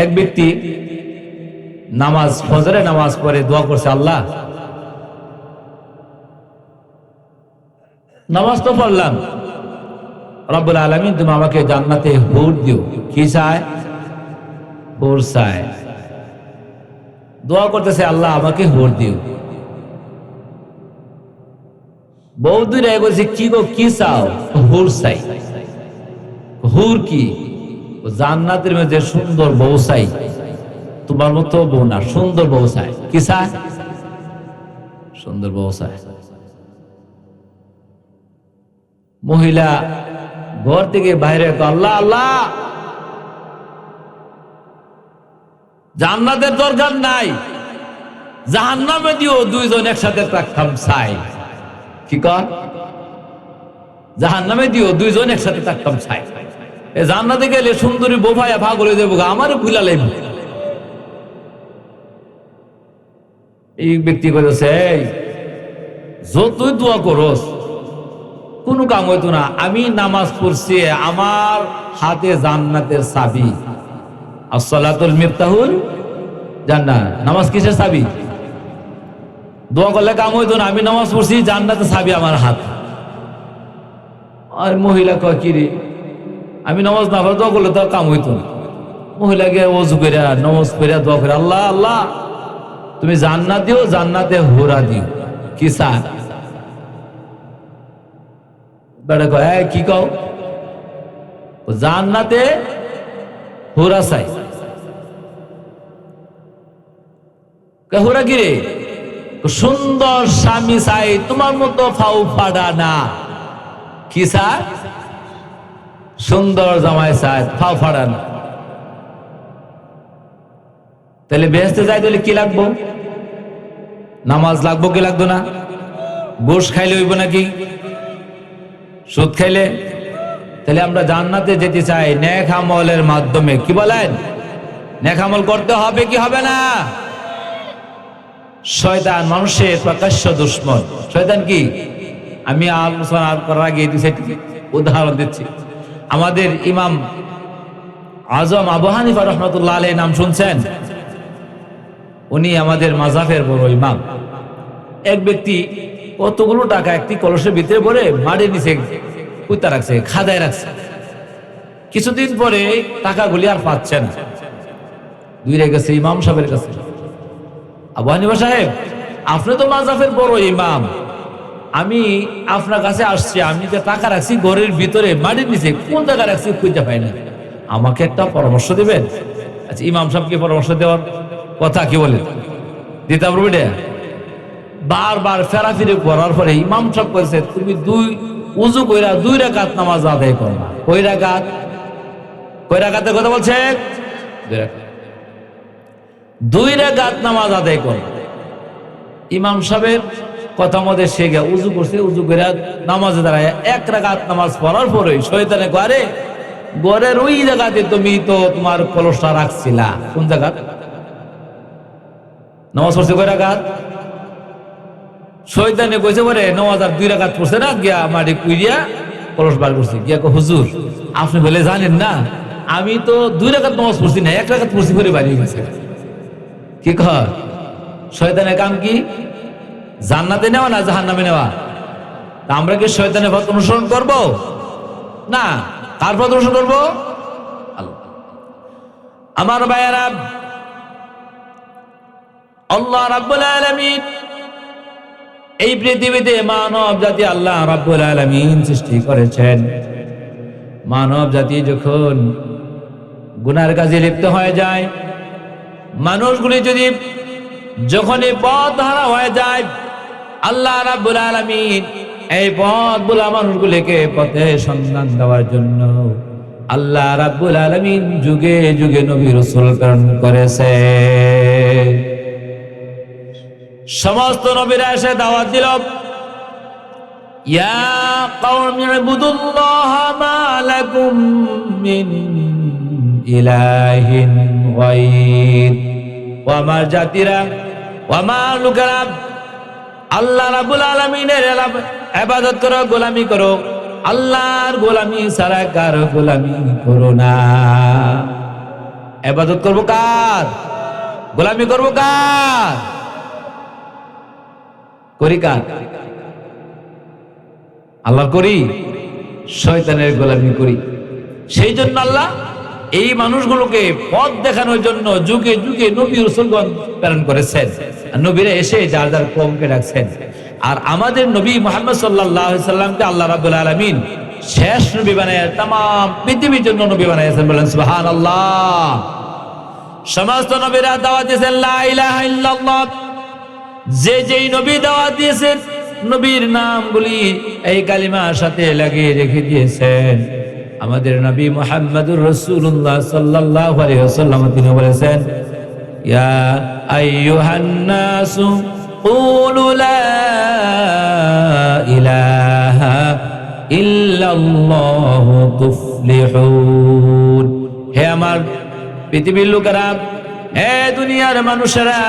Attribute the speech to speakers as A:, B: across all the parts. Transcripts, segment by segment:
A: এক ব্যক্তি নামাজ ফজরে নামাজ পড়ে দোয়া করছে, আল্লাহ নামাজ তো পড়লাম, রব্বুল আলামিন তুমি আমাকে জান্নাতে হুর দিও। কি চায়? হুর চায়। দোয়া করতেছে, আল্লাহ আমাকে হুর দিও। বৌদিরা বলছে, কি গো কি চাও? হুর চাই। হুর কি? জান্নাতের মধ্যে সুন্দর বউ চাই, তোমার মতো বউ না, সুন্দর বউ চাই। কি চায়? সুন্দর বউ চায়। মহিলা ঘর থেকে বাইরে, আল্লাহ আল্লাহ জান্নাতের দরকার নাই, জাহান্নামে দিও, দুইজন একসাথে থাকতাম চাই। কি কর? জাহান্নামে দিও, দুইজন একসাথে থাকতাম চাই। জান্নাতে গেলে সুন্দরী বউ ভাইয়া ভাগ হয়ে দেবো, আমারে ভুলা লাইব। এই ব্যক্তি বলেছে, যতই দোয়া করস কোনো কাম হইতো না। আমি নামাজ পড়ছি, আমার হাতে জান্নাতের চাবি। আসসালাতুল মিফতাহুল জান্নাহ। নামাজ কিসের চাবি? দোয়া করলে কাম হইতো না, আমি নামাজ পড়ছি, জান্নাতের চাবি আমার হাত। আর মহিলা কয়, কি রে, আমি নামাজ না পড়ে দোয়া করলে তো কাম হইতো না। মহিলাকে ওযু করে নামাজ পড়ে দোয়া করে, আল্লাহ আল্লাহ তুমি জান্নাত দিও, জান্নাতে হুরা দিও। কি চায়? বেটা কয়, কি কও? জান্নাতে হুরা চাই। হুরা কি রে? সুন্দর স্বামী চাই, তোমার মতো ফাউ ফাডা না। কি চায়? সুন্দর জামাই চায়, ফাউ ফাডা না। তাহলে বেহেশতে যাই তাহলে কি লাগবো? নামাজ লাগবো কি লাগতো না? গোশ খাইলে হইব নাকি? সুদ খাইলে? তাহলে আমরা জান্নাতে যেতে চাই নেক আমলের মাধ্যমে। কি বলেন? নেক আমল করতে হবে কি হবে না? শয়তান মানুষের প্রকাশ্য দুশ্মন। শয়তান কি? আমি আলোচনা করার আগে উদাহরণ দিচ্ছি। আমাদের ইমাম আজম আবু হানিফা রাহমাতুল্লাহ আলাইহি নাম শুনছেন? উনি আমাদের মাযহাবের বড় ইমাম। এক ব্যক্তি কতগুলো টাকা একটি কলসের ভিতরে ভরে মাটির নিচে পুঁতা রাখছে, খাদায় রাখছে। কিছুদিন পরে টাকাগুলি আর পাচ্ছে না, দূরে গেছে ইমাম সাহেবের কাছে। আবু হানিফা সাহেব, আপনি তো মাযহাবের বড় ইমাম, আমি আপনার কাছে আসছি, আমি যে টাকা রাখছি ঘরের ভিতরে মাটির নিচে, কোন টাকা রাখছি খুঁজে পাই না, আমাকে একটা পরামর্শ দিবেন? আচ্ছা, ইমাম সাহেবকে পরামর্শ দেওয়ার কথা কি বলেন? দিতে পারবো? বারবার ফেরাফিরি করার পরে ইমাম সাহেব করেছে, তুমি উযু কইরা 2 রাকাত নামাজ আদায় করবা। কয় রাকাত? কয় রাকাতের কথা বলছে? 2 রাকাত নামাজ আদায় কর। ইমাম সাহেবের কথা মতে সে গিয়ে উযু করছে, উযু করে নামাজে দাঁড়ায় 1 রাকাত নামাজ পড়ার পরে শয়তানে কয়, ঘরের ওই জায়গাতে তুমি তো তোমার কলসটা রাখছিলা, কোন জায়গা? নামাজ পড়ছে কয় রাকাত? শয়তানে কইছে পরে নামাজ আর 2 রাকাত পড়ছে না, গিয়া মাটি কুইরিয়া কলস বার করছে। গিয়া কয়, হুজুর আপনি বলে জানেন না, আমি তো 2 রাকাত নামাজ পড়ছি না, 1 রাকাত পড়ছি করে বাড়ি গেছে। কি কয়? শয়তানের কাম কি? জান্নাতে নেওয়া না জাহান্নামে নেওয়া? তা আমরা কি শয়তানের পথ অনুসরণ করব না? কার পথ অনুসরণ করব? আল্লাহ। আমার ভাইয়েরা, আল্লাহ রাব্বুল আলামিন এই পৃথিবীতে মানব জাতি আল্লাহ রাব্বুল আলামিন সৃষ্টি করেছেন। মানব জাতি যখন গুনার কাজে লিপ্ত হয়ে যায়, মানুষগুলি যদি যখনই পথ হারা হয়ে যায়, আল্লাহ রাব্বুল আলামিন এই পথগুলা মানুষগুলিকে পথে সন্ধান দেওয়ার জন্য আল্লাহ রাব্বুল আলামিন যুগে যুগে নবী রাসূল প্রেরণ করেছে। সমস্ত নবীরা এসে দাওয়াত দিল, ইয়া কওমি ইবুদুল্লাহ মা লাকুম মিন ইলাহিন গায়র। ও আমার জাতিরা, ও আমার লোকেরা, আল্লাহ রাব্বুল আলামিনের ইবাদত করো, গোলামি করো, আল্লাহর গোলামি ছাড়া কারো গোলামি করো না। ইবাদত করব কার? গোলামি করব কার? করি কার? আল্লাহর করি? শয়তানের গোলামি করি। সেই জন্য আল্লাহ এই মানুষগুলোকে পথ দেখানোর জন্য যুগে যুগে নবী রাসূলগণ প্রেরণ করেছেন। নবীরা এসে যার যার কওমকে ডাকছেন। আর আমাদের নবী মুহাম্মদ সাল্লাল্লাহু আলাইহি সাল্লামকে আল্লাহ রাব্বুল আলামিন শেষ নবী বানায় তাম পৃথিবীর জন্য নবী বানাইছেন। বলেন সুবহানাল্লাহ। সমস্ত নবীরা দাওয়াত দিয়েছেন লা ইলাহা ইল্লাল্লাহ। যে যেই নবী দাওয়াত দিয়েছেন নবীর নামগুলি এই কালিমার সাথে লাগিয়ে রেখে দিয়েছেন। আমাদের নবী মুহাম্মদুর রাসূলুল্লাহ সাল্লাল্লাহু আলাইহি ওয়াসাল্লাম তিনি বলেছেন, ইয়া আইয়ুহান নাসু কুলু লা ইলাহা ইল্লাল্লাহু তুফলিহুন। হে আমার পৃথিবীর লোকেরা, হে দুনিয়ার মানুষেরা,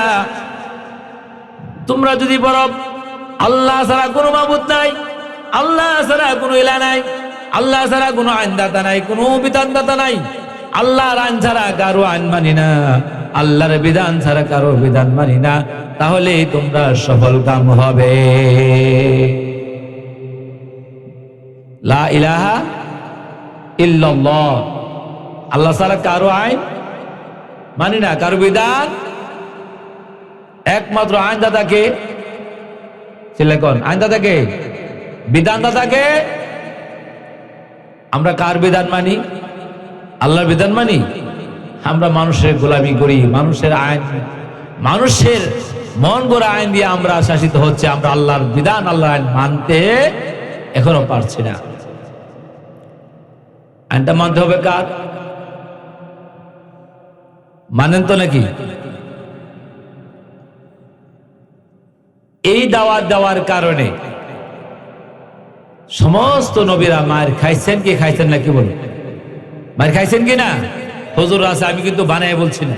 A: তোমরা যদি বলো আল্লাহ ছাড়া কোনো মাবুদ নাই, আল্লাহ ছাড়া কোনো ইলাহ নাই, আল্লাহ ছাড়া কোনো আইনদাতা নাই, কোনো বিধানদাতা নাই, আল্লাহর আইন ছাড়া কারো আইন মানি না, আল্লাহর বিধান ছাড়া কারো বিধান মানি না, তাহলে তোমরা সফল কাম হবে। লা ইলাহা ইল্লাল্লাহ, আল্লাহ ছাড়া কারো আইন মানি না, কারো বিধান। একমাত্র আইনদাতাকে সিলেকন, আইনদাতাকে, বিধানদাতাকে। আমরা কার বিধান মানি? আল্লাহর বিধান মানি। আমরা মানুষের গোলামি করি, মানুষের আইন, মানুষের মন গড়া আইন দিয়ে আমরা শাসিত হচ্ছে। আমরা আল্লাহর বিধান, আল্লাহর আইন মানতে এখনো পারছি না। আইনটা মানতে হবে কার? মানেন তো নাকি? এই দাওয়াত দেওয়ার কারণে সমস্ত নবীরা মায়ের খাইছেন কি খাইছেন না? কি বলুন, মায়ের খাইছেন কি না? হুজুর আছে, আমি কিন্তু বানায় বলছি না।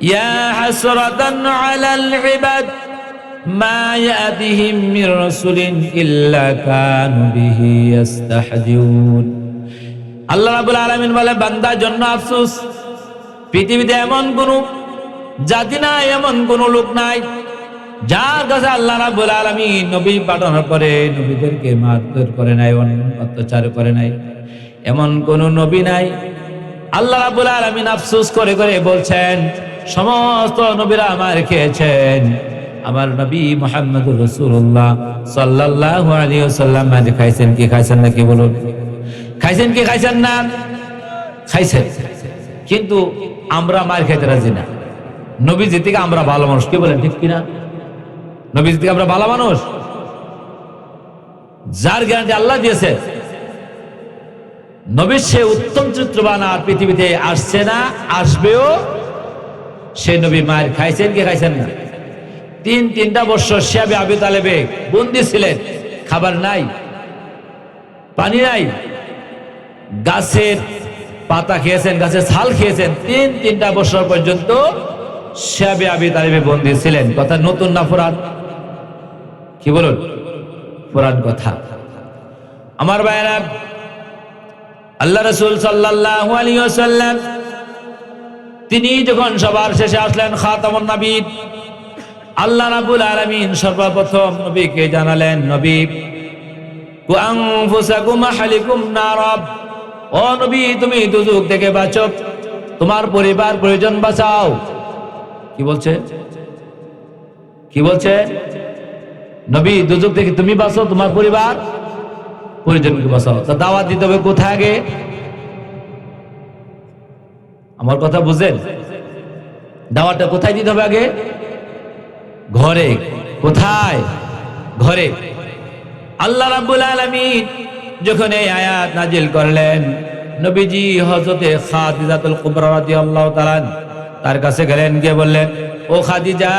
A: ইয়া হাসরাতান আলাল ইবাদ মা ইয়াতিহিম মির রাসূলিন ইল্লা কানু বিহি ইস্তাহজিউন। আল্লাহ রাব্বুল আলামিন বলে, বান্দার জন্য আফসোস, পৃথিবীতে এমন কোন জাতি নাই, এমন কোন লোক নাই যার কাছে আল্লাহ রাব্বুল আলামিন নবী পাঠানোর পরে নবীদেরকে মারধর করে নাই, অত্যাচার করে নাই, এমন কোন নবী নাই। আল্লাহ রাব্বুল আলামিন আফসোস করে করে বলছেন, সমস্ত নবীরা মার খেয়েছেন, আমার নবী মুহাম্মদুর রাসূলুল্লাহ সাল্লাল্লাহু আলাইহি ওয়াসাল্লাম মার খাইছেন কি খাইছেন না? কি বলুন, খাইছেন কি খাইছেন না? খাইছেন। কিন্তু আমরা মার খাইতে রাজি না। নবীজি থেকে আমরা ভালো মানুষ, কি বলেন ঠিক কিনা? নবীজি থেকে আমরা ভালো মানুষ, যার গ্যারান্টি আল্লাহ দিয়েছে নবীর সে উত্তম চরিত্রবান আর পৃথিবীতে আসছে না, আসবেও। সে নবী মায়ের খাইছেন কি খাইছেন না? তিনটা বছর শিয়াবে আবি তালেবে বন্দী ছিলেন, খাবার নাই, পানি নাই, গাছের পাতা খেয়েছেন, গাছের ছাল খেয়েছেন। তিনটা বছর পর্যন্ত শিয়াবে আবি তালেবে বন্দী ছিলেন। কথা নতুন না পুরান? কি বলুন, পুরান কথা। আমার ভাইরা, আল্লাহ রাসূল সাল্লাল্লাহু আলাইহি ওয়াসাল্লাম তিনি যখন সবার শেষে আসলেন, খাতামুন নবীয়্যিন, আল্লাহ রাব্বুল আলামিন সর্বপ্রথম নবীকে জানালেন, নবী কু আনফুসাকুম আহলিকুম নারাব, ও নবী তুমি দুজক থেকে বাঁচো, তোমার পরিবার পরিজন বাঁচাও। কি বলছে? কি বলছে? নবী দুজক থেকে তুমি বাঁচো, তোমার পরিবার পরিজনকে বাঁচাও। তা দাওয়াত দিতে হবে কোথায় আগে? আমার কথা বুঝেন? দাওয়াতটা কোথায় দিতে হবে আগে? ঘরে। কোথায়? ঘরে। আল্লাহ রাব্বুল আলামিন যখন এই আয়াত নাজিল করলেন, নবীজি হযরতে খাদিজাতুল কুবরা রাদিয়াল্লাহু তাআলা তার কাছে গেলেন, গিয়ে বললেন, ও খাদিজা,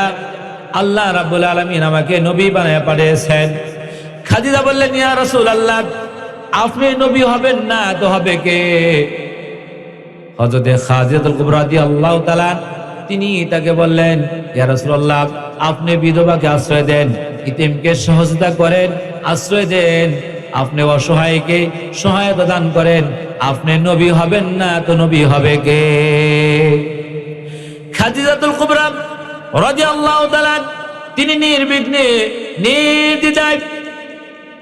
A: আল্লাহ রাব্বুল আলামিন আমাকে নবী বানায় পাঠিয়েছেন। খাদিজা বললেন, ইয়া রাসূলুল্লাহ, আপনি নবী হবেন না তো হবে কে? হযরতে খাদিজাতুল কুবরা রাদিয়াল্লাহু তাআলা তিনি তাকে বললেন, ইয়া রাসূলুল্লাহ, আপনি বিধবাকে আশ্রয় দেন, ইতিমকে সহযোগিতা করেন, আশ্রয় দেন, আপনি অসহায়কে সহায়তা দান করেন, আপনি নবী হবেন না তো নবী হবে কে? খাদিজাতুল কুবরা রাদিয়াল্লাহু তাআলা তিনি নির্বিঘ্নে নির্দ্বিধায়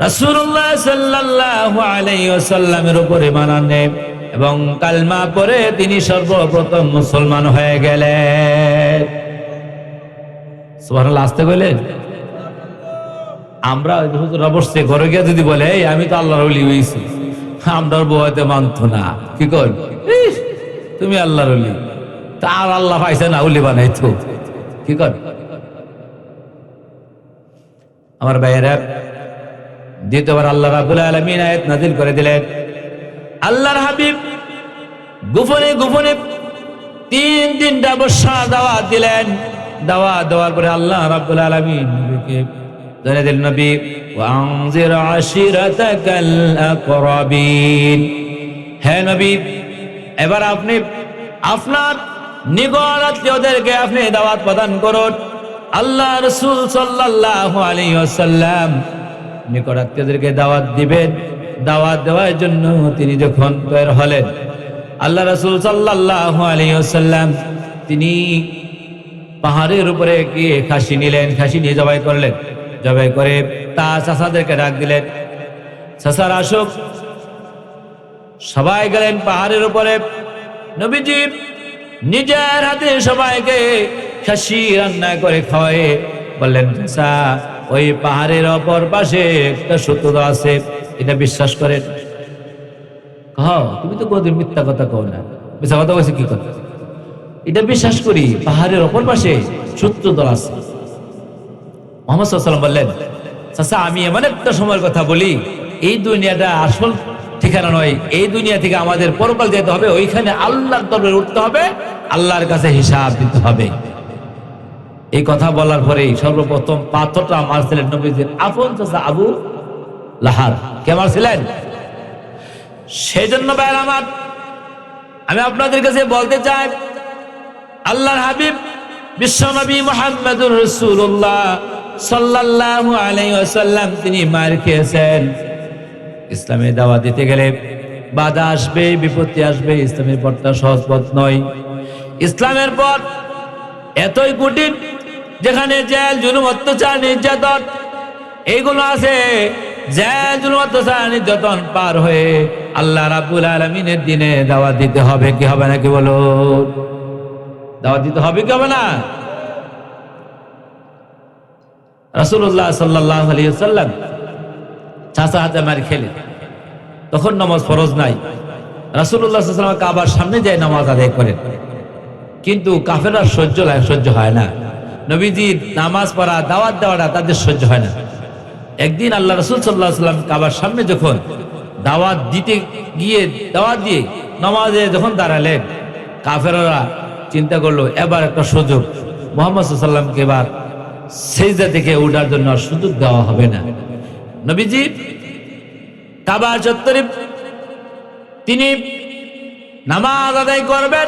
A: রাসূলুল্লাহ সাল্লাল্লাহু আলাইহি ওয়াসাল্লামের উপরে ঈমান আনেন এবং কালমা পড়ে তিনি সর্বপ্রথম মুসলমান হয়ে গেলেন। সুবহানাল্লাহ, আসতে বলেন। আমরা হুজুর বসছে ঘরে গিয়ে যদি বলে এই আমি তো আল্লাহর ওলি হইছি, আমরা বউতে মানতো না, কি কর তুমি আল্লাহর ওলি, তার আল্লাহ পাইছে না ওলি বানাইতো, কি কর? আমার ভাইয়েরা, দ্বিতীয়বার আল্লাহ রাব্বুল আলামিন আয়াত নাযিল করে দিলেন। আল্লাহর হাবিব গোপনে গোপনে 3 বর্ষা দাওয়াত দিলেন। দাওয়াত দেওয়ার পরে আল্লাহ রাব্বুল আলামিন নবীকে জানিয়ে দিলেন, নবী ওয়ানজির আশিরাতাকাল আকরাবিন, হে নবী এবার আপনি আপনার নিকট আত্মীয়দেরকে আপনি দাওয়াত প্রদান করুন। আল্লাহ রাসূল সাল্লাল্লাহু আলাইহি ওয়াসাল্লাম নিকট আত্মীয়দেরকে দাওয়াত দিবেন। দাওয়াত দেওয়ার জন্য তিনি যখন তৈরি হলেন, আল্লাহ রাসূল সাল্লাল্লাহু আলাইহি ওয়াসাল্লাম তিনি পাহাড়ের উপরে গিয়ে খাসি নিলেন, খাসি নিয়ে জবাই করলেন। জবাই করে তার চাচাদেরকে ডাক দিলেন, চাচারা আসুক। সবাই গেলেন পাহাড়ের উপরে। নবীজি নিজের হাতে সবাইকে খাসি রান্না করে খাওয়ায়ে বললেন, চাচা ওই পাহাড়ের অপর পাশে একটা সত্য আছে, এটা বিশ্বাস করেন? তুমি তো কোনদিন মিথ্যা কথা কও না, মিথ্যা কথা বলছি কি কথা? এটা বিশ্বাস করি, পাহাড়ের অপর পাশে সত্য দল আছে। মুহাম্মদ সাল্লাল্লাহু আলাইহি ওয়াসাল্লাম বললেন, চাচা আমি এমন একটা সময়ের কথা বলি, এই দুনিয়াটা আসল ঠিকানা নয়, এই দুনিয়া থেকে আমাদের পরকাল যেতে হবে, ওইখানে আল্লাহর দরবারে উঠতে হবে, আল্লাহর কাছে হিসাব দিতে হবে। এই কথা বলার পরে সর্বপ্রথম পাথরটা মারছিলেন নবীজির আপন চাচা আবু লাহাব। কে মারছিলেন? সেই জন্য ভাইরা আমার, আমি আপনাদের কাছে বলতে চাই, আল্লাহর হাবিব বিশ্বনবী মুহাম্মদুর রাসূলুল্লাহ সাল্লাল্লাহু আলাইহি ওয়াসাল্লাম তিনি মার খেয়েছেন। ইসলামে দাওয়াত দিতে গেলে বাধা আসবে, বিপত্তি আসবে। ইসলামের পথটা সহজ পথ নয়। ইসলামের পথ এতই কঠিন, যেখানে জেল, জুলুম, অত্যাচার, নির্যাতন এইগুলো আছে। জেল, জুলুম, অত্যাচার, নির্যাতন পার হয়ে আল্লাহ রাব্বুল আলামিনের দিনে দাওয়াত দিতে হবে, কি হবে না? কি বলো, দাওয়াত দিতে হবে কি হবে না? রাসূলুল্লাহ সাল্লাল্লাহু আলাইহি ওয়াসাল্লাম চাচা হাতে মার খেলে, তখন নামাজ ফরজ নাই। রাসূলুল্লাহ সাল্লাল্লাহু আলাইহি ওয়াসাল্লাম কাবার সামনে যায় নামাজ আদায় করেন, কিন্তু কাফেররা সহ্য হয় না। নবীজি নামাজ পড়া, দাওয়াত দেওয়াটা তাদের সহ্য হয় না। একদিন আল্লাহ রাসূল সাল্লাল্লাহু আলাইহি ওয়াসাল্লাম কাবার সামনে যখন দাওয়াত দিতে গিয়ে দাওয়াত দিয়ে নামাজে যখন দাঁড়ালেন, কাফেররা চিন্তা করলো এবার একটা সুযোগ, মুহাম্মদ সাল্লাল্লাহু আলাইহি ওয়াসাল্লামকে এবার সিজদা থেকে ওঠার জন্য সুযোগ দেওয়া হবে না। নবীজি কাবার চত্বরে তিনি নামাজ আদায় করবেন।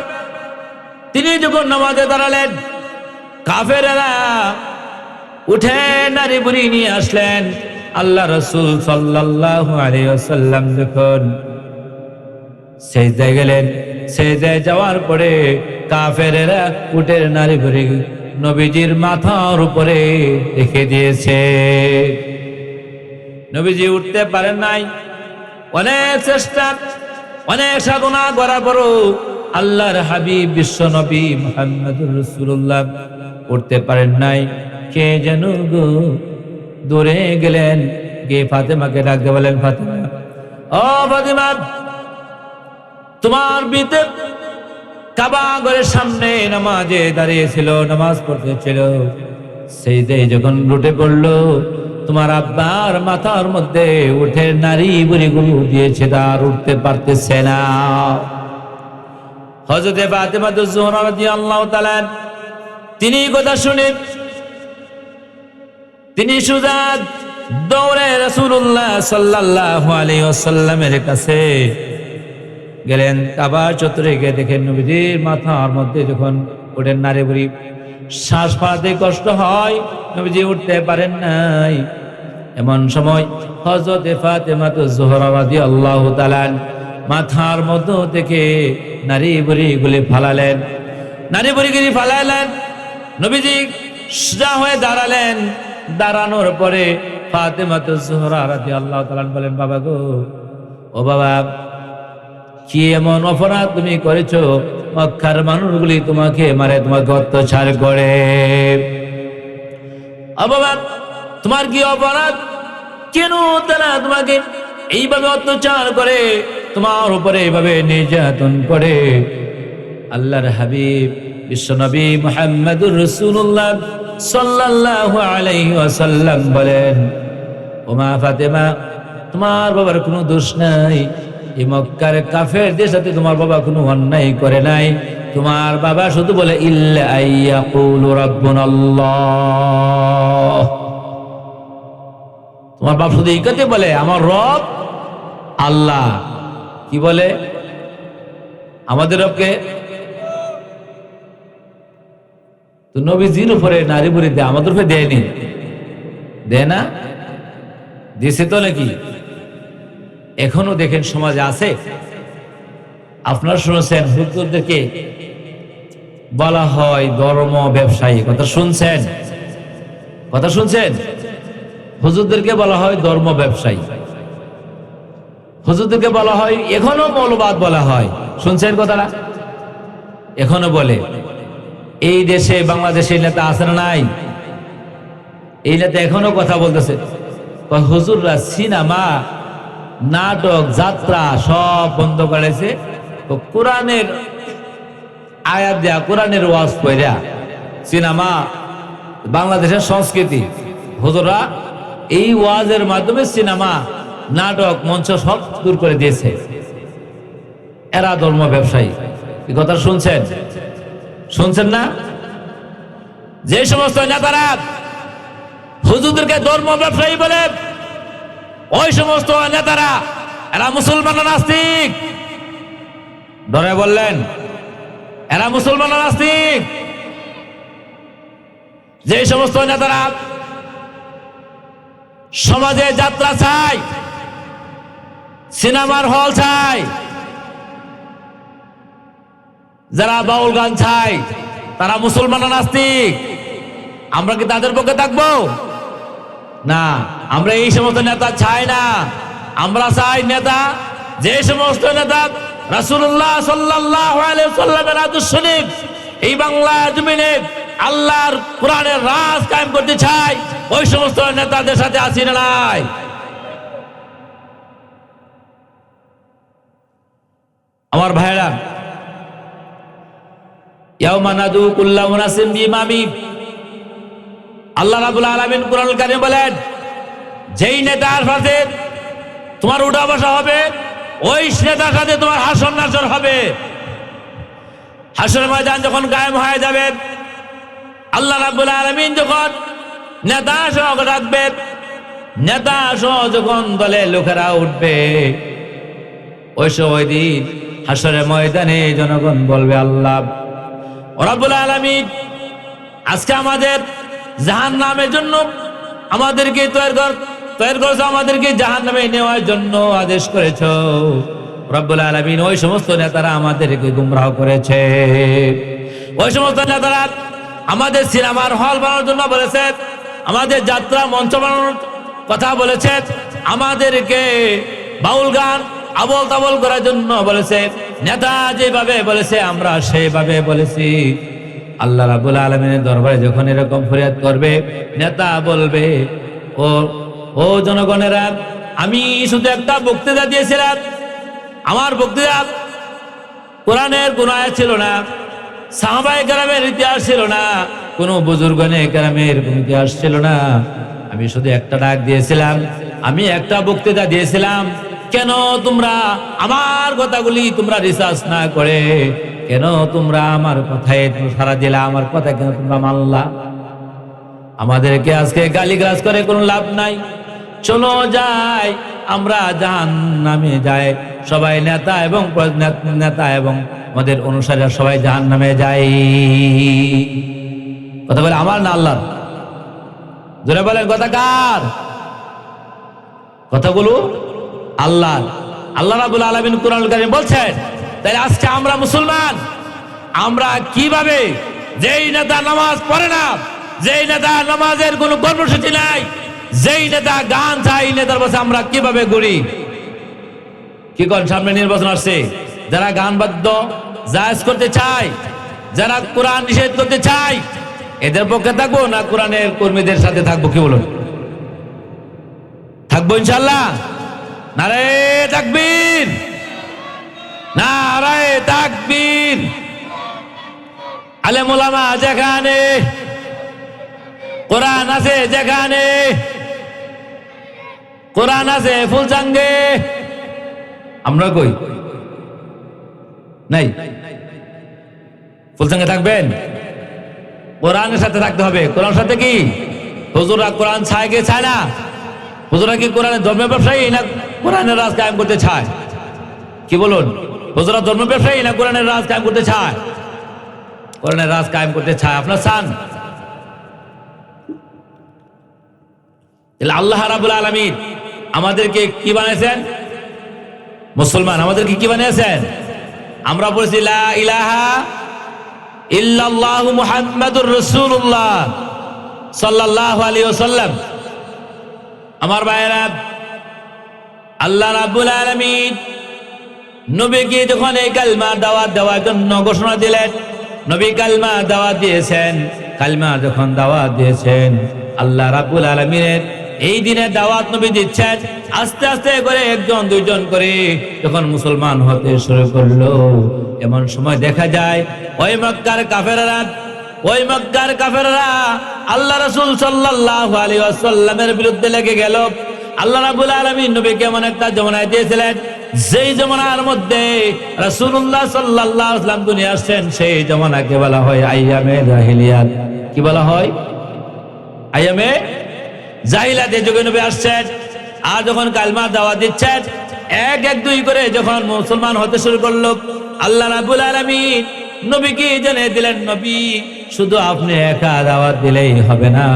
A: তিনি যখন নামাজে দাঁড়ালেন, কাফেররা উঠে নারী বুড়ি নিয়ে আসলেন। আল্লাহ রাসূল সাল্লাল্লাহু আলাইহি ওয়াসাল্লাম যখন সিজদায় গেলেন, সিজদায় যাওয়ার পরে কাফেররা উটের নারী বুড়ি নবীজির মাথার উপরে রেখে দিয়েছে। নবীজি উঠতে পারেন নাই। অনেক চেষ্টা, অনেক সাধনা করার পরও আল্লাহর হাবিব বিশ্ব নবী মুহাম্মদুর রাসূলুল্লাহ উঠতে পারেন নাই। কে যেন গো দূরে গেলেন, গিয়ে ফাতেমাকে ডাকতে বলেন, ফাতেমা, ও ফাতেমা, তোমার বিতে কাবা ঘরের সামনে নামাজে দাঁড়িয়েছিল, নামাজ পড়তেছিল, সেই দিয়ে যখন লুটে পড়লো, তোমার আব্বার মাথার মধ্যে উঠে নারী বুড়িগুলো দিয়েছে, তার উঠতে পারতেছে না। হযরতে ফাতেমা যুহরা রাদিয়াল্লাহু তাআলা তিনি কথা শুনে তিনি সোজা দৌড়ে রাসূলুল্লাহ সাল্লাল্লাহু আলাইহি ওয়াসাল্লামের কাছে গেলেন। কাবার চত্বরে গিয়ে দেখেন নবীজির মাথার মধ্যে যখন উঠেন নারী বুড়ি, শ্বাস ফেলাতে কষ্ট হয়, নবীজি উঠতে পারেন নাই। এমন সময় হযরত ফাতেমাতুজ জোহরা রাদিয়াল্লাহু তাআলা মাথার মধ্য থেকে নারী বুড়িগুলি ফালালেন, নারী বুড়িগুলি ফালালেন। নবীজি সোজা হয়ে দাঁড়ালেন। দাঁড়ানোর পরে ফাতেমাতুজ জোহরা রাদিয়াল্লাহু তাআলা বলেন, বাবা গো, ও বাবা, কি এমন অপরাধ তুমি করেছো? মক্কার মানুষগুলি তোমাকে মারে, তোমাকে অত্যাচার করে। ও বাবা, তোমার কি অপরাধ? কেন তারা তোমাকে এইভাবে অত্যাচার করে, তোমার উপরে এইভাবে নির্যাতন করে? আল্লাহর হাবিব বিশ্বনবী মুহাম্মদুর রাসূলুল্লাহ সাল্লাল্লাহু আলাইহি ওয়াসাল্লাম বলেন, ও মা ফাতেমা, তোমার বাবার কোনো দোষ নাই। এই মক্কার কাফেরদের সাথে তোমার বাবা কোনো অন্যায় করে নাই। তোমার বাবা শুধু বলে ইল্লা আইয়াকুলু রাব্বুনাল্লাহ। তোমার বাপ শুধু এই কথা বলে, আমার রব আল্লাহ। কি বলে? আমাদের রবকে। তো নবীজির উপরে নারী বুড়ি দেয়, আমাদের উপরে দেয়নি, দেয় না? দিয়েছে তো নাকি? এখনো দেখেন সমাজে আছে। আপনারা শুনেছেন হুজুরদেরকে বলা হয় ধর্ম ব্যবসায়ী। কথা শুনছেন? কথা শুনছেন? হুজুরদেরকে বলা হয় ধর্ম ব্যবসায়ী। হুজুরদেরকে বলা হয়, এখনো মৌলবাদ বলা হয়। শুনছেন কথাটা? এখনো বলে। এই দেশে বাংলাদেশের নেতা আছে না নাই? এই নেতা এখনো কথা বলতেছে, হুজুররা সিনেমা, নাটক, যাত্রা সব বন্ধ করেছে। তো কোরআনের আয়াত দেয়া, কোরআনের ওয়াজ কইরা সিনেমা, বাংলাদেশের সংস্কৃতি, হুজুররা এই ওয়াজের মাধ্যমে সিনেমা, নাটক, মঞ্চ সব দূর করে দিয়েছে। এরা ধর্ম ব্যবসায়ী। এই কথা শুনছেন? শুনছেন না? যে সমস্ত নেতারা হুজুরদেরকে ধর্ম ব্যবসায়ী বলে, ওই সমস্ত নেতারা এরা মুসলমান নাস্তিক। ধরে বললেন এরা মুসলমান নাস্তিক। যে সমস্ত নেতারা সমাজে যাত্রা চাই, সিনেমার হল চাই, যারা বাউল গান চাই, তারা মুসলমান নাস্তিক। আমরা কি তাদের পক্ষে থাকবো? না, আমরা এই সমস্ত নেতা চাই না। আমরা চাই নেতা, যে সমস্ত নেতা রাসূলুল্লাহ সাল্লাল্লাহু আলাইহি ওয়াসাল্লামের আদর্শ নিয়ে এই বাংলা জমিনে আল্লাহর কোরআনের রাজ কায়েম করতে চাই, ওই সমস্ত নেতাদের সাথে আছি না নাই? আমার ভাইরা, ইয়াউমা নাদু কুল্লা উনাসিম বিইমামি, আল্লাহ রাব্বুল আলামিন কোরআনুল কারীমে বলেন, যেই নেতার সাথে তোমার উঠা বসা হবে, ওই নেতার সাথে তোমার হাসর নাসর হবে। হাসরের ময়দান যখন কায়েম হয়ে যাবে, আল্লাহ রাব্বুল আলামিন যখন নেতা সহ রাখবে, নেতা সহ যখন দলে লোকেরা উঠবে, ওই সময় দিন হাসরের ময়দানে জনগণ বলবে, আল্লাহ রাব্বুল আলামিন আজকে আমাদের জাহান্নামের জন্য আমাদেরকে তৈরি করেছো, আমাদেরকে জাহান্নামে নেওয়ার জন্য আদেশ করেছো। রব্বুল আলামিন ওই সমস্ত নেতারা আমাদেরকে গুমরাহ করেছে। ওই সমস্ত নেতারা আমাদের সিনেমার হল বানানোর জন্য বলেছে, আমাদের যাত্রা মঞ্চ বানানোর কথা বলেছে, আমাদেরকে বাউল গান আবল তাবল করার জন্য বলেছে। নেতা যেভাবে বলেছে আমরা সেইভাবে বলেছি। আল্লাহ রাব্বুল আলামিনের দরবারে যখন এরকম ফরিয়াদ করবে, নেতা বলবে, ও জনগণেরা, আমি শুধু একটা বক্তৃতা দিয়েছিলাম, আমার বক্তৃতা কোরআনের কোন আয়াত ছিল না, সাহাবায়ে কেরামের ইতিহাস ছিল না, কোন বুজুর্গনে কেরামের কোন ইতিহাস ছিল না। আমি শুধু একটা ডাক দিয়েছিলাম, আমি একটা বক্তৃতা দিয়েছিলাম। কেন তোমরা আমার কথাগুলি তোমরা রিসার্চ না করে, কেন তোমরা আমার কথায় সারা দিলা, আমার কথা কেন তোমরা মানলা? আমাদেরকে আজকে গালিগালাজ করে কোনো লাভ নাই। চলো যাই, আমরা জাহান্নামে যাই। সবাই নেতা এবং আমাদের অনুসারীরা সবাই জাহান্নামে যাই। কথা বলে আমার না আল্লাহর? জোরে বলেন কথা কার? কথাগুলো আল্লাহ আল্লাহ রাব্বুল আলামিন কোরআনুল কারীম বলছেন। তাই আজকে আমরা মুসলমান, আমরা কিভাবে, যেই নেতা নামাজ পড়ে না, যেই নেতা নামাজের কোনো কর্মসূচি নাই, যেই নেতা গান চাই, নেতার বসে আমরা কিভাবে ঘুরি? কি করেন? সামনে নির্বাচন আসছে, যারা গান বাদ্য জায়েজ করতে চায়, যারা কোরআন নিষেধ করতে চায়, এদের পক্ষে থাকবো না কোরআনের কর্মীদের সাথে থাকবো? কি বলুন? থাকবো ইনশাআল্লাহ। নারে তাকবীর, নারে তাকবীর। আলেম ওলামা যেখানে, কোরআন আছে যেখানে, কোরআন আছে ফুলচাঙ্গে, আমরা কই নাই? ফুলচাঙ্গে থাকবেন, কোরআনের সাথে থাকতে হবে। কোরআনের সাথে কি? হুজুররা কোরআন চায় কে চায় না? হুজুররা কি কোরআনের ধর্ম ব্যবসায়ী না কোরআনের রাজ কায়েম করতে চায়? কি বলুন? হুজুররা ধর্ম ব্যবসায়ী না কোরআনের রাজ কায়েম করতে চায়? কোরআনের রাজ কায়েম করতে চায়। আপনার চান? আল্লাহ রাব্বুল আলামিন আমাদেরকে কি বানিয়েছেন? মুসলমান। আমাদেরকে কি বানিয়েছেন? আমরা বলছি লা ইলাহা ইল্লাল্লাহু মুহাম্মাদুর রাসূলুল্লাহ সাল্লাল্লাহু আলাইহি ওয়াসাল্লাম। আমার ভাইরা, আল্লাহ রাব্বুল আলামিন নবীকে যখন এই কালমা দাওয়াত দেওয়ার জন্য ঘোষণা দিলেন, নবী কালমা দাওয়াত দিয়েছেন। কালমা যখন দাওয়াত দিয়েছেন, আল্লাহ রাব্বুল আলামিনের এই দিনে দাওয়াত নবী দিচ্ছেন। আস্তে আস্তে করে একজন দুইজন করে যখন মুসলমান হতে শুরু করলো, এমন সময় দেখা যায় ওই মক্কার কাফেররা আল্লাহ রাসূল সাল্লাল্লাহু আলাইহি ওয়াসাল্লামের বিরুদ্ধে লেগে গেল। আল্লাহ রাব্বুল আলামিন নবীকে এমন একটা জমানায় দিয়েছিলেন, যেই জমানার মধ্যে রাসূলুল্লাহ সাল্লাল্লাহু আলাইহি ওয়াসাল্লাম দুনিয়া আসছেন, সেই জমানাকে বলা হয় আইয়ামে জাহিলিয়াত। কি বলা হয়? আইয়ামে জাহিলিয়াতে যুগে নবী আসছেন। আর যখন কালমা দাওয়াত দিচ্ছেন, এক এক দুই করে যখন মুসলমান হতে শুরু করলো, আল্লাহ রাব্বুল আলামিন নবীকে জানিয়ে দিলেন, নবী শুধু আপনি একা দাওয়াত দিলেই হবে না,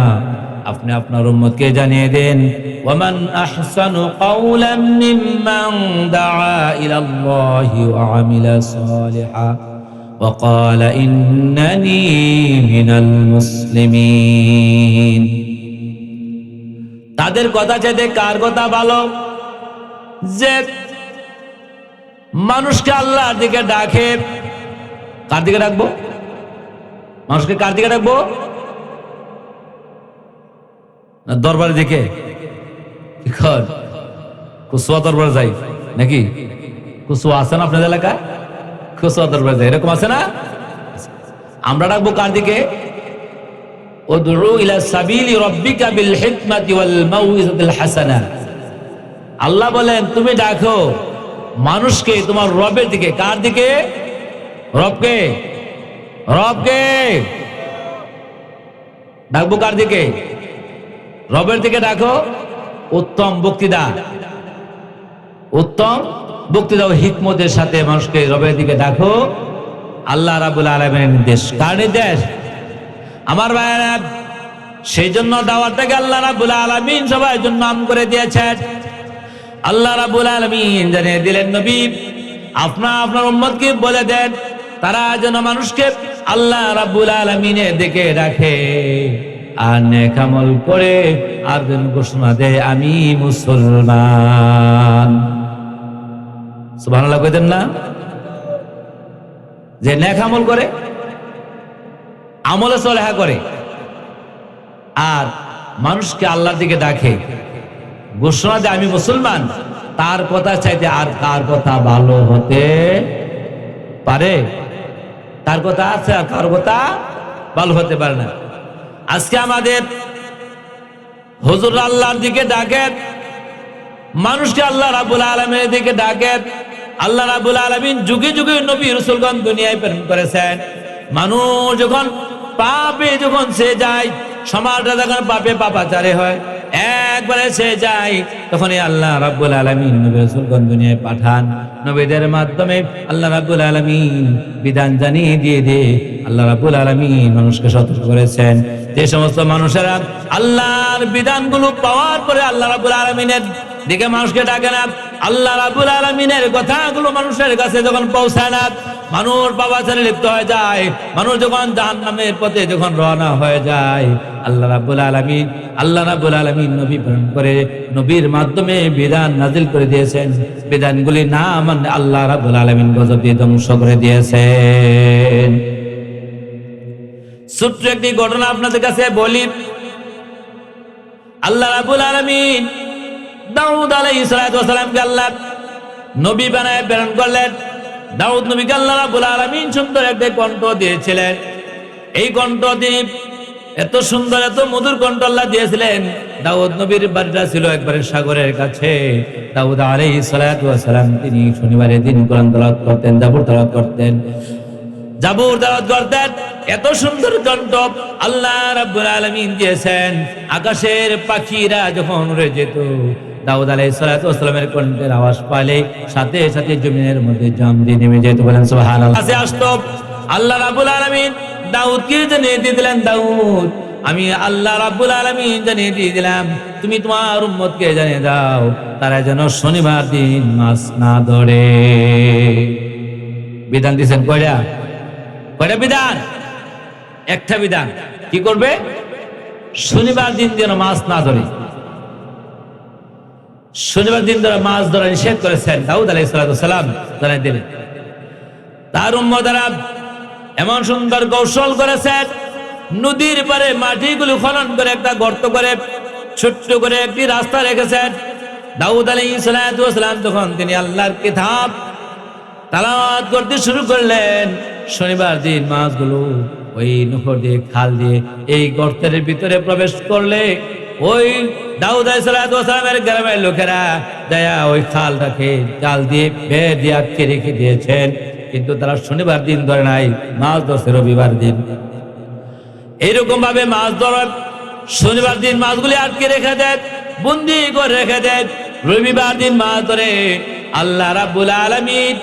A: আপনি আপনার উম্মতকে জানিয়ে দেন, ওয়ামান আহসানু কাওলাম মিম্মান দাআ ইলাল্লাহি ওয়া আমিলা সালিহা ওয়া ক্বালা ইন্নানি মিনাল মুসলিমিন। তাদের কথা চাইতে কার কথা ভালো? যে মানুষকে আল্লাহর দিকে ডাকে। কার দিকে ডাকবো? মানুষকে কার দিকে ডাকবো? দরবারের দিকে? কুসুয়া দরবার যাই নাকি? কুসুয়া আছে না আপনাদের এলাকায়? কুসুয়া দরবার যাই, এরকম আছে না? আমরা ডাকবো কার দিকে? উদউ ইলা সাবিলি রাব্বিকা বিল হিকমাতি ওয়াল মাউইযাতিল হাসানাহ। আল্লাহ বলেন তুমি ডাকো মানুষকে তোমার রবের দিকে। কার দিকে? রবকে। রবকে ডাকবো কার দিকে? রবের দিকে ডাকো। উত্তম বক্তৃতা, উত্তম বক্তৃতা ও হিকমতের সাথে মানুষকে রবের দিকে ডাকো। আল্লাহ রাব্বুল আলামিনের নির্দেশ। কার নির্দেশ? আমার ভাইরা, সেই জন্য দাওয়াতটাকে আল্লাহ রাব্বুল আলামিন সবার জন্য নাম করে দিয়েছেন। আল্লাহ রাব্বুল আলামিন জানিয়ে দিলেন, নবী আপনার উম্মতকে বলে দেন, তারা যেন মানুষকে আল্লাহ রাব্বুল আলামিনের দিকে ডাকে আর নেক আমল করে আর যেন ঘোষণা দেয় আমি মুসলমান। সুবহানাল্লাহ কইতেন না? যে নেক আমল করে, আমলে সলেহা করে আর মানুষকে আল্লাহর দিকে ডাকে, ঘোষণা দেয় আমি মুসলমান, তার কথা চাইতে আর কার কথা ভালো হতে পারে? তার কথা আছে আর কার কথা ভালো হতে পারে না। আজকে আমাদের হুজুর আল্লাহর দিকে ডাকে, মানুষকে আল্লাহ রাব্বুল আলামিনের দিকে ডাকে। আল্লাহ রাব্বুল আলামিন যুগে যুগে নবী রাসূলগণ দুনিয়ায় প্রেরণ করেছেন। মানুষ যখন পাপে যখন সে যায়, সমাজটা যখন পাপে পাপাচারে হয়, একবারে সে যায়, তখনই আল্লাহ রাব্বুল আলামিন নবী রাসূলগণ দুনিয়ায় পাঠান। নবীদের মাধ্যমে আল্লাহ রাব্বুল আলামিন বিধান জানিয়ে দিয়ে আল্লাহ রাব্বুল আলামিন মানুষকে সতর্ক করেছেন। যে সমস্ত মানুষেরা আল্লাহর বিধানগুলো পাওয়ার পরে আল্লাহ রাব্বুল আলামিনের দেখে মানুষকে ডাকে না। আল্লাহ রাব্বুল আলামিনের কথাগুলো মানুষের কাছে যখন পৌঁছায় না, মানুষ পাপাচারে লিপ্ত হয়ে যায়, মানুষ যখন জাহান্নামের পথে যখন রওনা হয়ে যায়, আল্লাহ রাব্বুল আলামিন নবী প্রেরণ করে, নবীর মাধ্যমে বিধান নাজিল করে দিয়েছেন। বিধানগুলি না মানে আল্লাহ রাব্বুল আলামিন গজব দিয়ে ধ্বংস করে দিয়েছেন। ছোট্ট একটি ঘটনা আপনাদের কাছে বলি। আল্লাহ রাব্বুল আলামিন দাউদ আলাইহিস সালামকে আল্লাহ নবী বানায় প্রেরণ করলেন। দাউদ নবীকে আল্লাহ রাব্বুল আলামিন সুন্দর একটা কণ্ঠ দিয়েছিলেন। এই কণ্ঠ তিনি এত সুন্দর এত মধুর কণ্ঠ আল্লাহ দিয়েছিলেন। দাউদ নবীর বাড়িটা ছিল একবারে সাগরের কাছে। দাউদ আলাইহিস সালাম তিনি শনিবারের দিন কোরআন তেলাওয়াত করতেন, জাবুর তেলাওয়াত করতেন, এত সুন্দর কণ্ঠ আল্লাহ রাব্বুল আলামিন দিয়েছেন। আকাশের পাখিরা যখন উড়ে যেত, দাউদ আলাইহিস সালামের কণ্ঠের আওয়াজ পালে সাথে সাথে জমিনের মধ্যে জাম দিয়ে নেমে যেত। বলেন সুবহানাল্লাহ। আসতো আল্লাহ রাব্বুল আলামিন দাউদকে জানিয়ে দিলেন, দাউদ আমি আল্লাহ রাব্বুল আলামিন জানিয়ে দিলাম, তুমি তোমার উম্মতকে জানিয়ে দাও তারা যেন শনিবার দিন মাছ না ধরে। বিধান দিয়েছেন কয়টা বিধান? একটা বিধান। কি করবে? শনিবার দিন যেন মাছ না ধরে। শনিবার দিন ধরে মাছ ধরা নিষেধ করেছেন দাউদ আলাইহিস সালাম জানিয়ে দিলেন। তার উম্মতেরা এমন সুন্দর কৌশল করেছেন, নদীর পারে মাটিগুলো খনন করে একটা গর্ত করে ছোট্ট করে একটি রাস্তা রেখেছেন। দাউদ আলাইহিস সালাম যখন তিনি আল্লাহর কিতাব তেলাওয়াত করতে শুরু করলেন, শনিবার দিন মাছগুলো ওই নহর দিয়ে খাল দিয়ে এই গর্তের ভিতরে প্রবেশ করলে ওই দাউদ আলাইহিস সালামের গ্রামের লোকেরা দয়া ওই খালটাকে জাল দিয়ে বের দিয়ে আটকে রেখে দিয়েছেন। কিন্তু তারা শনিবার দিন ধরে নাই, মাছ ধরছে রবিবার দিন। এইরকম ভাবে মাছ ধরে শনিবার দিন মাছগুলি আটকে রেখে দেয়, বন্দি করে রেখে দেয়। রবিবার দিন মাছ ধরে। আল্লাহ রাব্বুল আলামিন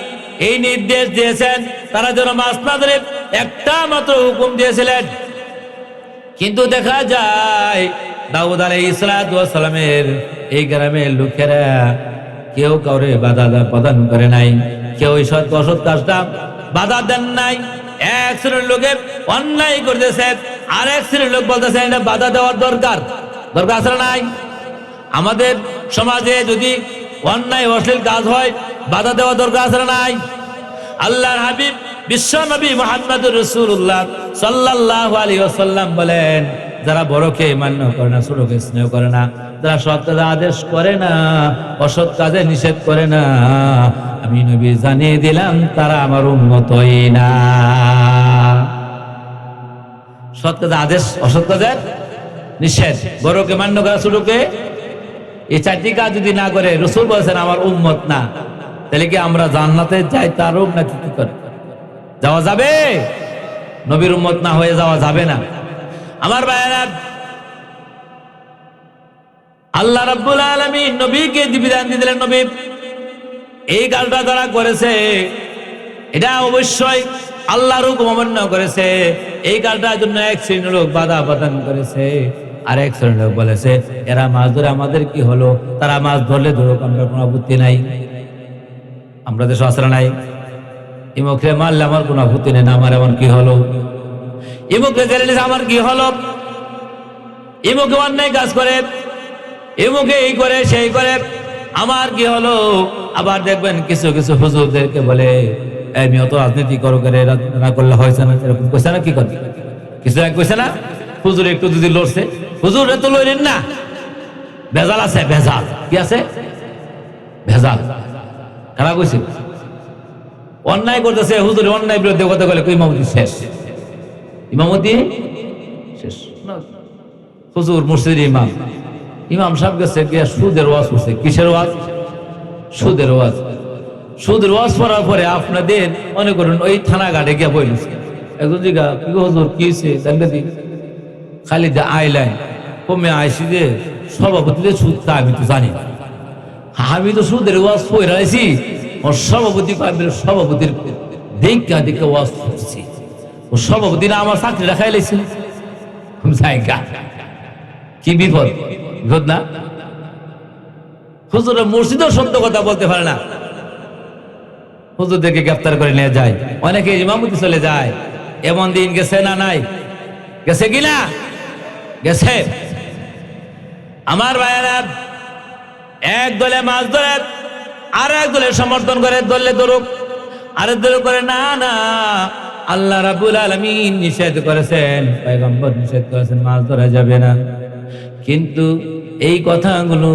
A: এই নির্দেশ দিয়েছেন তারা যেন মাছ না ধরে, একটা মাত্র হুকুম দিয়েছিলেন। কিন্তু দেখা যায় দাউদ আলাইহিস সালামের এই গ্রামের লোকেরা কেউ কাউরে বাধা প্রদান করে নাই, কেউ এই অসৎ কাজটা বাধা দেন নাই। এক শ্রেণীর লোকে অন্যায় করতেছে, আর এক শ্রেণীর লোক বলতেছে এটা বাধা দেওয়ার দরকার আছে নাই? আমাদের সমাজে যদি অন্যায় অশ্লীল কাজ হয় বাধা দেওয়া দরকার আছে নাই? আল্লাহর হাবিব বিশ্ব নবী মুহাম্মদুর রাসূলুল্লাহ সাল্লাল্লাহু আলাইহি ওয়াসাল্লাম বলেন, যারা বড়কে মান্য করে না, ছোটকে স্নেহ করে না, যারা সৎ কাজে আদেশ করে না, অসৎ কাজে নিষেধ করে না, আমি নবী জানিয়ে দিলাম তারা আমার উম্মতই না। সৎ কাজে আদেশ, অসৎ কাজে নিষেধ, বড়কে মান্য করা, ছোটকে, এই চারটি কাজ যদি না করে রাসূল বলেছেন আমার উম্মত না, তাহলে কি আমরা জান্নাতে যাই তার না কি করে যাওয়া যাবে? নবীর উম্মত না হয়ে যাওয়া যাবে না। আমার ভাইয়েরা, আল্লাহ রাব্বুল আলামিন নবীকে বিধান দিয়ে দিলেন, নবী এই কাজটা যারা করেছে এটা অবশ্যই আল্লাহর হুকুম অমান্য করেছে। এই কাজটার জন্য এক শ্রেণীর লোক বাধা প্রদান করেছে, আর এক শ্রেণীর লোক বলেছে এরা মাছ ধরে আমাদের কি হলো, তারা মাছ ধরলে ধরুক, আমরা কোনো আপত্তি নাই। আমরা দেশ আসরা নাই, ইমুখে মারলে আমার কোনো আপত্তি নেই, আমার এমন কি হলো, ইমুখে জেলে নিছে আমার কি হলো, ইমুখে অন্যায় কাজ করে, ইমুখে এই করে সেই করে, আমার কি হলো। আবার দেখবেন কিছু কিছু হুজুরদেরকে বলে আমি অত রাজনীতি করো করে না করলে হয়েছে না, এরকম কইছে না, কি করবে কিছু এক কইছে না, হুজুর একটু যদি লড়ছে, হুজুর এত লড়েন না, ভেজাল আছে, ভেজাল কি আছে, ভেজাল। কারা কইছে? অন্যায় করতেছে হুজুর, অন্যায় বিরুদ্ধে কথা বলে ইমামতি শেষ, ইমামতি শেষ। হুজুর মসজিদের ইমাম, ইমাম সাহেব গেছে গিয়া সুদের ওয়াজ করছে। কিসের ওয়াজ? সুদের ওয়াজ। সুদের ওয়াজ করার পরে আপনাদের মনে করুন ওই থানা ঘাটে গিয়া বইলেছে, একজন জিগা কি হুজুর কি হয়েছে, জানতে খালি যে আইলাই কমে আইসি যে সভাপতি সুদ তা আমি তো জানি না, আমি তো সুদের ওয়াজ পড়াইছি, ওর সভাপতি সভাপতির দেখা দেখে ওয়াজ করছি, ও সভাপতি না আমার চাকরিটা খাই লাইছে। কি বিপদ, বিপদ না? হুজুর মসজিদেও সত্য কথা বলতে পারে না, হুজুরদেরকে গ্রেফতার করে নিয়ে যায়, অনেকে ইমামতি চলে যায়। এমন দিন গেছে না নাই? গেছে কিনা? গেছে। আমার ভাইয়েরা, এক দলে মাছ ধরে আর এক দলের সমর্থন করে, দলে ধরুক, আরেক দলে করে না না, আল্লাহ রাব্বুল আলামিন নিষেধ করেছেন, পয়গম্বর নিষেধ করেছেন, মাছ ধরা যাবে না। কিন্তু এই কথাগুলো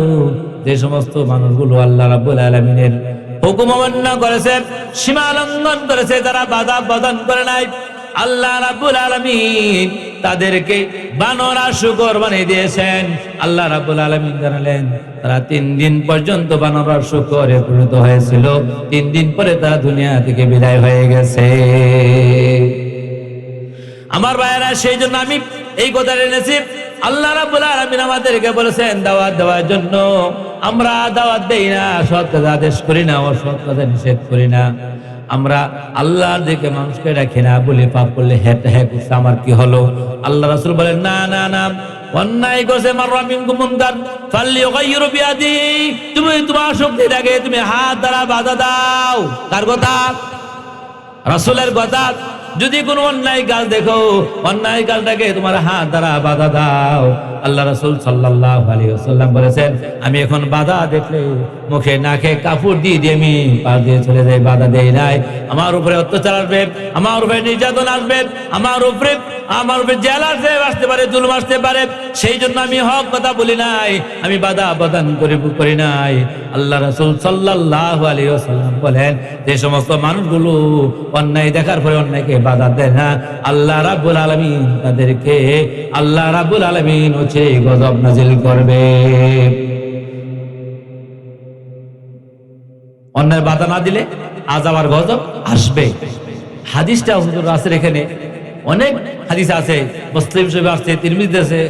A: যে সমস্ত মানুষগুলো আল্লাহ রাব্বুল আলামিনের হুকুম অমান্য করেছে, সীমা লঙ্ঘন করেছে, যারা বাধা প্রদান করে নাই, আল্লাহ রাব্বুল আলামিন তাদেরকে বানর আর শূকর বানিয়ে দিয়েছেন। আল্লাহ রাব্বুল আলামিন জানালেন তারা 3 দিন পর্যন্ত বানর আর শূকরে পরিণত হয়েছিল, 3 দিন পরে তারা দুনিয়া থেকে বিদায় হয়ে গেছে। আমার ভাইয়েরা, সেই জন্য আমি এই কথাটা এনেছি। আল্লাহ রাব্বুল আলামিন আমাদেরকে বলেছেন দাওয়াত দেওয়ার জন্য। আমরা দাওয়াত দেই না, সৎ কাজ আদেশ করি না, অসৎ কাজে নিষেধ করি না। আমরা আল্লাহর দিকে মানুষকে রাখি না, বলি পাপ করলে হ্যাঁ করছে, আমার কি হলো? আল্লাহ রাসূল বলেন না না না, অন্যায় করছে মাররা মিনকুম মুনকার ফালইয়ুগাইয়িরু বিয়াদিহি, তুমি তোমার শক্তি থাকে তুমি হাত দ্বারা বাধা দাও। কার কথা? রাসূলের কথা। যদি কোনো অন্যায় কাজ দেখো, অন্যায় কাজটাকে তোমার হাত দ্বারা বাধা দাও। আল্লাহ রাসূল সাল্লাল্লাহু আলাইহি ওয়াসাল্লাম বলেছেন, আমি এখন বাধা দেখলে মুখে নাকে কাপড় দিয়ে দিয়ে আমি পার দিয়ে চলে যাই, বাধা দেই নাই। আমার উপরে অত্যাচার আসবে, আমার উপরে নির্যাতন আসবে, আমার উপরে জেল আসতে পারে, জুলুম আসতে পারে, সেই জন্য আমি হক কথা বলি নাই, আমি বাধা প্রদান করি নাই। আল্লাহ রাসূল সাল্লাল্লাহু আলাইহি ওয়াসাল্লাম বলেন, যে সমস্ত মানুষগুলো অন্যায় দেখার পরে অন্যায়কে বাধা দেয় না, আল্লাহ রাব্বুল আলামিন তাদেরকে আল্লাহ রাব্বুল আলামিন হচ্ছে গজব নাজিল করবে। অন্যায় বাধা না দিলে আযাব আর গজব আসবে। হাদিসটা হুজুর রাসূল এখানে অনেক হাদিস আছে, মুসলিম শরীফে আসছে, তিরমিজিতে আছে,